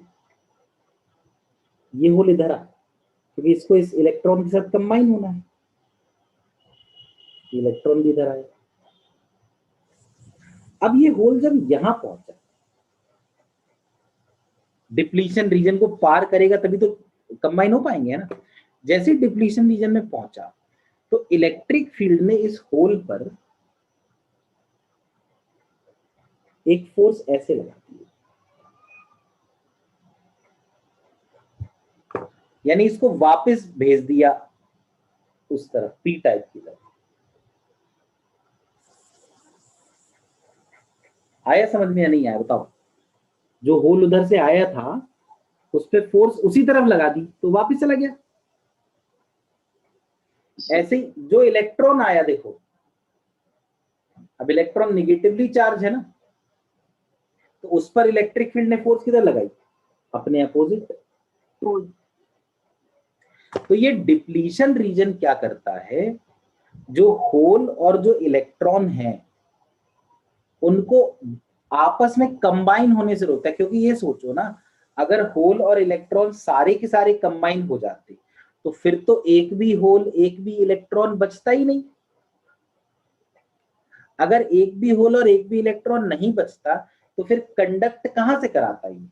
[SPEAKER 1] ये होल इधर आ, क्योंकि इसको इस इलेक्ट्रॉन के साथ कंबाइन होना है, इलेक्ट्रॉन भी इधर आए। अब ये होल जब यहां पहुंचा, डिप्लीशन रीजन को पार करेगा तभी तो कंबाइन हो पाएंगे ना। जैसे डिप्लीशन रीजन में पहुंचा तो इलेक्ट्रिक फील्ड ने इस होल पर एक फोर्स ऐसे लगा दी, यानी इसको वापस भेज दिया उस तरफ, पी टाइप की तरफ। आया समझ में या नहीं आया बताओ? जो होल उधर से आया था उस पे फोर्स उसी तरफ लगा दी तो वापस चला गया। ऐसे ही जो इलेक्ट्रॉन आया, देखो अब इलेक्ट्रॉन निगेटिवली चार्ज है ना, तो उस पर इलेक्ट्रिक फील्ड ने फोर्स किधर लगाई? अपने अपोजिट। तो ये डिप्लीशन रीजन क्या करता है, जो होल और जो इलेक्ट्रॉन है उनको आपस में कंबाइन होने से रोकता है। क्योंकि ये सोचो ना, अगर होल और इलेक्ट्रॉन सारे के सारे कंबाइन हो जाते तो फिर तो एक भी होल एक भी इलेक्ट्रॉन बचता ही नहीं। अगर एक भी होल और एक भी इलेक्ट्रॉन नहीं बचता तो फिर कंडक्ट कहां से कराता ये?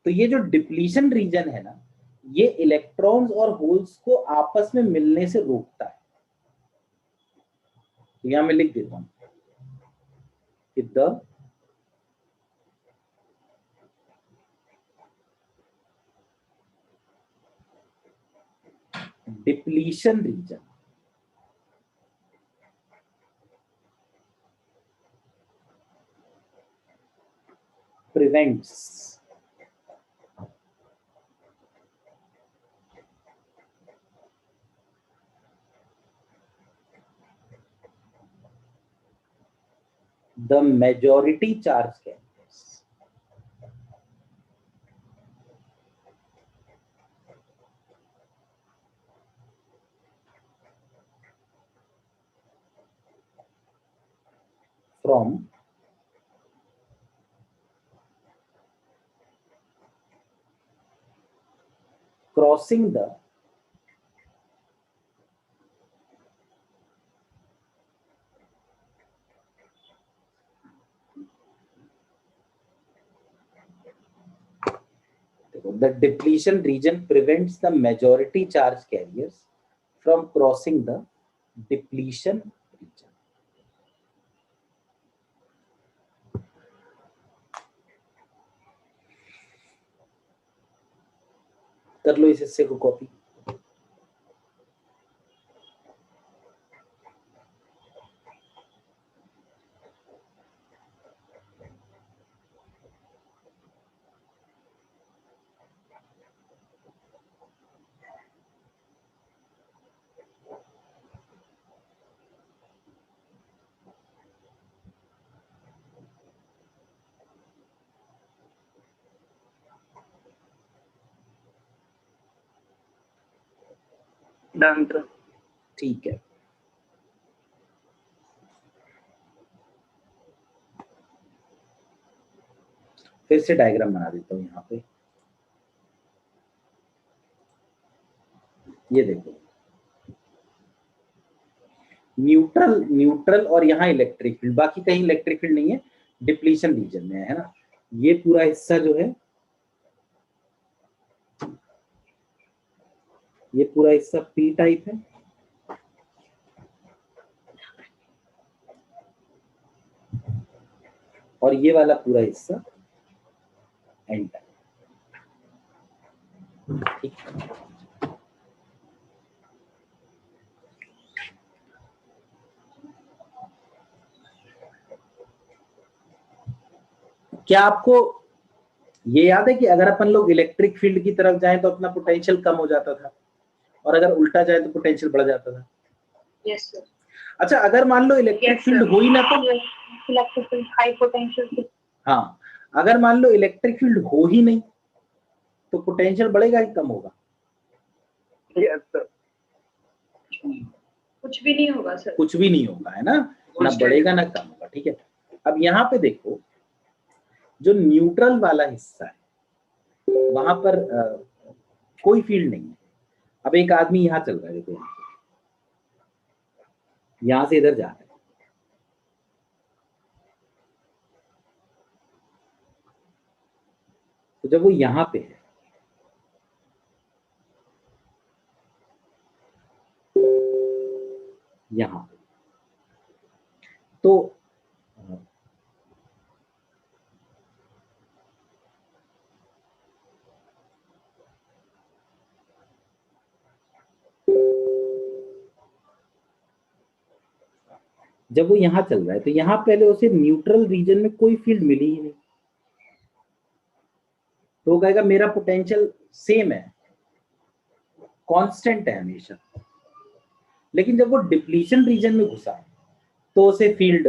[SPEAKER 1] तो ये जो डिप्लीशन रीजन है ना, ये इलेक्ट्रॉन्स और होल्स को आपस में मिलने से रोकता है। तो यहां मैं लिख देता हूं कि the depletion region prevents the majority charge carriers from crossing the depletion region prevents the majority charge carriers from crossing the depletion region. कर लो इस हिस्से को कॉपी।
[SPEAKER 4] डन।
[SPEAKER 1] ठीक है, फिर से डायग्राम बना देता हूं यहाँ पे। ये देखो न्यूट्रल न्यूट्रल और यहाँ इलेक्ट्रिक फील्ड, बाकी कहीं इलेक्ट्रिक फील्ड नहीं है, डिप्लीशन रीजन में है ना। ये पूरा हिस्सा जो है, ये पूरा हिस्सा पी टाइप है, और ये वाला पूरा हिस्सा एन टाइप। ठीक है, क्या आपको ये याद है कि अगर अपन लोग इलेक्ट्रिक फील्ड की तरफ जाएं तो अपना पोटेंशियल कम हो जाता था, और अगर उल्टा जाए तो पोटेंशियल बढ़ जाता था?
[SPEAKER 2] Yes sir.
[SPEAKER 1] अच्छा, अगर मान लो इलेक्ट्रिक फील्ड हो ही ना तो?
[SPEAKER 2] Electric field high potential.
[SPEAKER 1] हाँ, अगर मान लो इलेक्ट्रिक फील्ड हो ही नहीं तो पोटेंशियल बढ़ेगा कि कम होगा?
[SPEAKER 4] Yes sir.
[SPEAKER 2] कुछ भी नहीं होगा सर।
[SPEAKER 1] कुछ भी नहीं होगा, है ना, ना बढ़ेगा ना कम होगा। ठीक है, अब यहाँ पे देखो जो न्यूट्रल वाला हिस्सा है वहां पर कोई फील्ड नहीं है। अब एक आदमी यहाँ चल रहा है, देखो यहाँ से इधर जा रहा है, तो जब वो यहाँ पे है, यहाँ पे, तो जब वो यहाँ चल रहा है तो यहाँ पहले उसे न्यूट्रल रीजन में कोई फील्ड मिली ही नहीं, तो वो कहेगा मेरा पोटेंशियल सेम है, कांस्टेंट है हमेशा। लेकिन जब वो डिप्लीशन रीजन में घुसा तो उसे फील्ड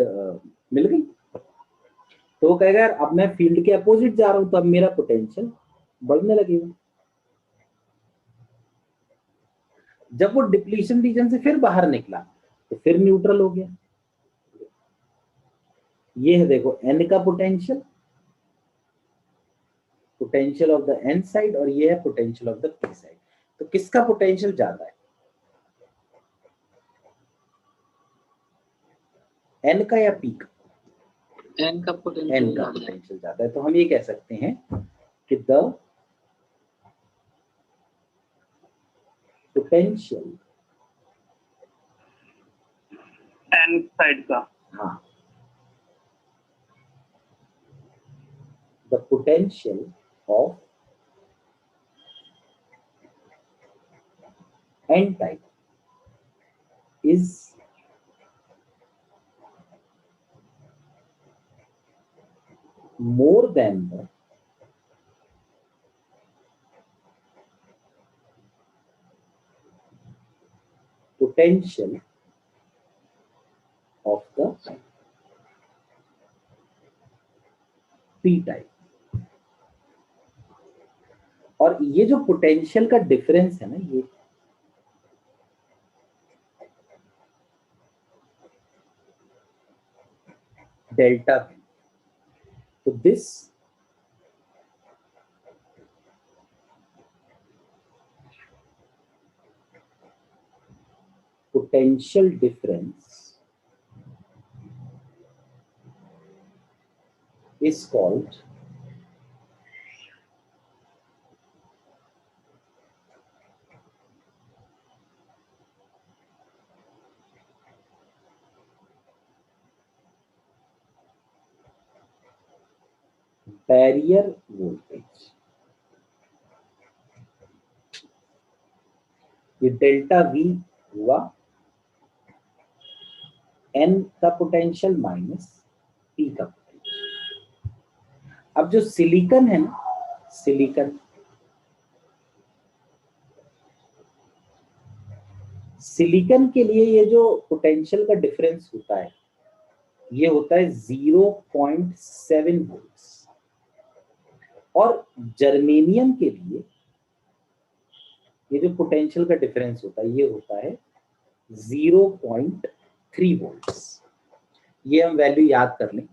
[SPEAKER 1] मिल गई, तो वो कहेगा यार अब मैं फील्ड के अपोजिट जा रहा हूं, तो अब मेरा पोटेंशियल बढ़ने लगेगा। जब वो डिप्लीशन रीजन से फिर बाहर निकला तो फिर न्यूट्रल हो गया। ये है देखो एन का potential, potential of the N side, और ये है potential of the P side. तो किसका पोटेंशियल ज्यादा है, एन का या पी का?
[SPEAKER 4] एन का पोटेंशियल
[SPEAKER 1] ज्यादा है। तो हम ये कह सकते हैं कि द पोटेंशियल
[SPEAKER 4] एन साइड का,
[SPEAKER 1] हाँ, the potential of N type is more than the potential of the p type. और ये जो पोटेंशियल का डिफरेंस है ना, ये डेल्टा V, तो this potential difference is called barrier voltage. ये डेल्टा V हुआ N का पोटेंशियल माइनस P का पोटेंशियल। अब जो सिलिकॉन है ना, सिलिकॉन के लिए ये जो पोटेंशियल का डिफरेंस होता है ये होता है 0.7 वोल्ट्स, और जर्मेनियम के लिए ये जो पोटेंशियल का डिफरेंस होता है ये होता है 0.3 वोल्ट्स। ये हम वैल्यू याद कर लें।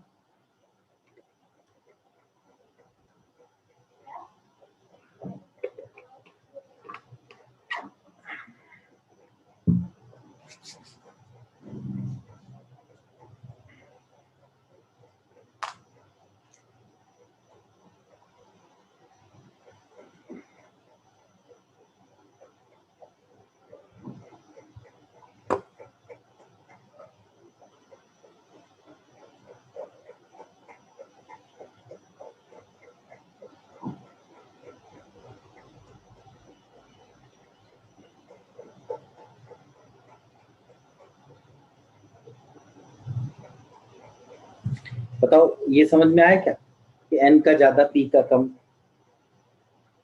[SPEAKER 1] बताओ ये समझ में आया क्या कि n का ज्यादा p का कम?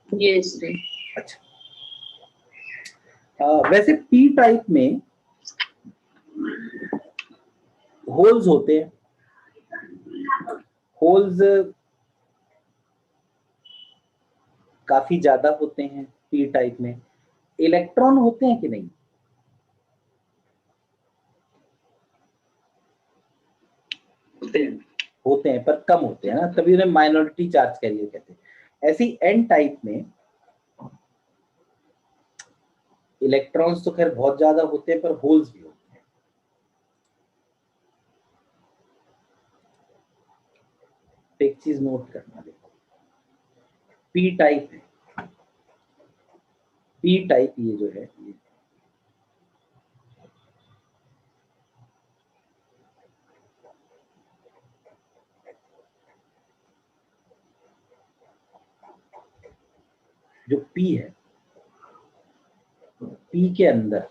[SPEAKER 2] Yes, sir.
[SPEAKER 1] अच्छा, वैसे p टाइप में होल्स होते हैं, होल्स काफी ज्यादा होते हैं p टाइप में। इलेक्ट्रॉन होते हैं कि नहीं? होते हैं पर कम होते हैं ना, तभी उन्हें माइनॉरिटी चार्ज कैरियर कहते हैं। ऐसी n टाइप में इलेक्ट्रॉन्स तो खैर बहुत ज्यादा होते हैं पर होल्स भी होते हैं। एक चीज नोट करना, देखो p टाइप है, p टाइप ये जो है ये जो p है, p के अंदर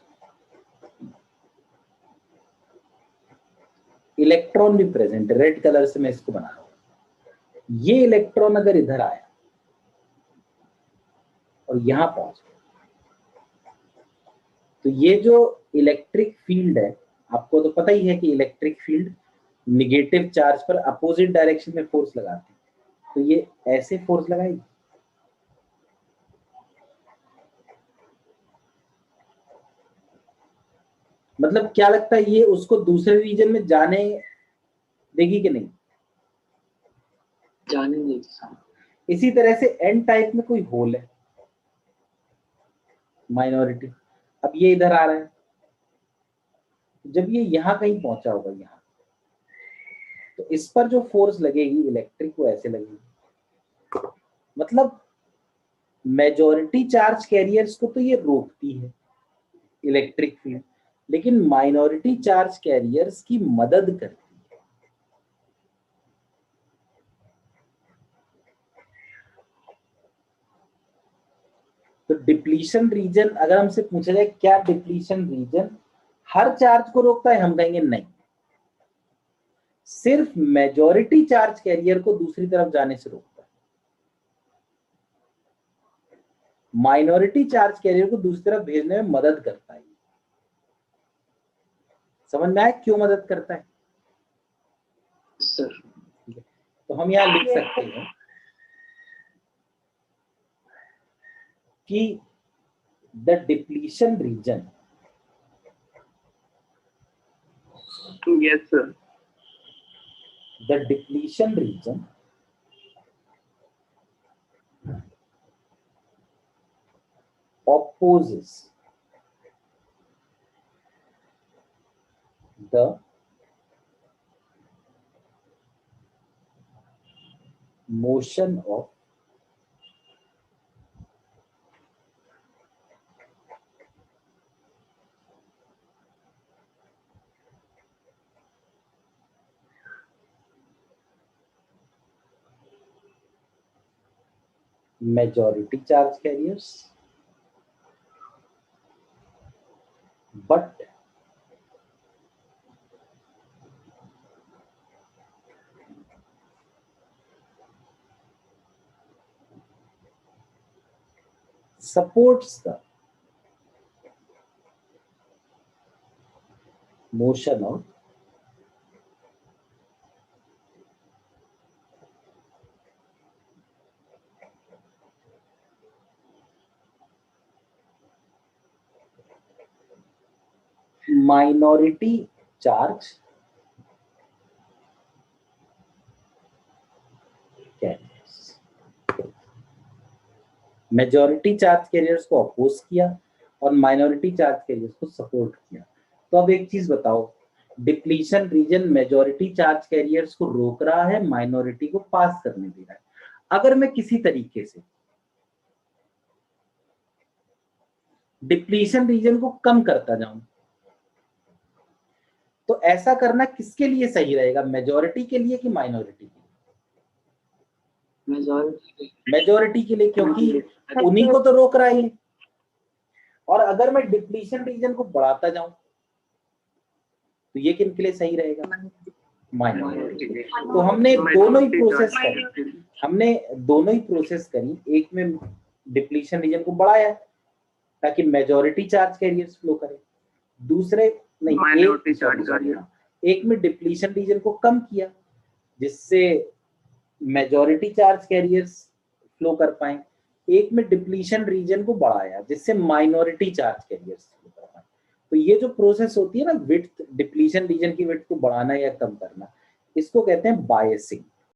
[SPEAKER 1] इलेक्ट्रॉन भी प्रेजेंट है। रेड कलर से मैं इसको बना रहा हूं। ये इलेक्ट्रॉन अगर इधर आया और यहां पहुंच गया, तो ये जो इलेक्ट्रिक फील्ड है, आपको तो पता ही है कि इलेक्ट्रिक फील्ड निगेटिव चार्ज पर अपोजिट डायरेक्शन में फोर्स लगाती है, तो ये ऐसे फोर्स लगाएगी। मतलब क्या लगता है, ये उसको दूसरे रीजन में जाने देगी कि नहीं?
[SPEAKER 4] जाने देगी।
[SPEAKER 1] इसी तरह से एन टाइप में कोई होल है, माइनॉरिटी, अब ये इधर आ रहा है, जब ये यहां कहीं पहुंचा होगा यहां, तो इस पर जो फोर्स लगेगी इलेक्ट्रिक, वो ऐसे लगेगी। मतलब मेजॉरिटी चार्ज कैरियर्स को तो ये रोकती है इलेक्ट्रिक फील्ड, लेकिन माइनॉरिटी चार्ज कैरियर्स की मदद करती है। तो डिप्लीशन रीजन, अगर हमसे पूछा जाए क्या डिप्लीशन रीजन हर चार्ज को रोकता है, हम कहेंगे नहीं, सिर्फ मेजॉरिटी चार्ज कैरियर को दूसरी तरफ जाने से रोकता है। माइनॉरिटी चार्ज कैरियर को दूसरी तरफ भेजने में मदद करता है। समझ में आया क्यों मदद करता है?
[SPEAKER 4] सर
[SPEAKER 1] तो हम यहां लिख सकते हैं कि the depletion region,
[SPEAKER 4] yes sir,
[SPEAKER 1] the depletion region opposes the motion of majority charge carriers, but supports the motion of minority charge carriers। Majority charge carriers को अपोज किया और माइनॉरिटी चार्ज कैरियर्स को सपोर्ट किया। तो अब एक चीज बताओ, depletion region majority charge carriers को रोक रहा है, माइनॉरिटी को पास करने दे रहा है। अगर मैं किसी तरीके से डिप्लीशन रीजन को कम करता जाऊं, तो ऐसा करना किसके लिए सही रहेगा, मेजॉरिटी के लिए कि माइनॉरिटी के लिए? मेजॉरिटी के लिए, क्योंकि उन्हीं को तो रोक रहा है। और अगर मैं डिप्लीशन रीजन को बढ़ाता जाऊं तो ये किन के लिए सही रहेगा, माइनॉरिटी। तो हमने दोनों ही प्रोसेस करी, एक में डिप्लीशन रीजन को बढ़ाया ताकि मेजॉरिटी चार्ज कैरियर्स फ्लो करे, दूसरे नहीं एक में डिप्लीशन रीजन को कम किया जिससे मेजॉरिटी चार्ज कैरियर्स फ्लो कर पाए, एक में डिप्लीशन रीजन को बढ़ाया जिससे माइनॉरिटी चार्ज कैरियर्स फ्लो कर पाए। तो ये जो प्रोसेस होती है ना विड्थ, डिप्लीशन रीजन की विड्थ को बढ़ाना या कम करना, इसको कहते हैं बायसिंग।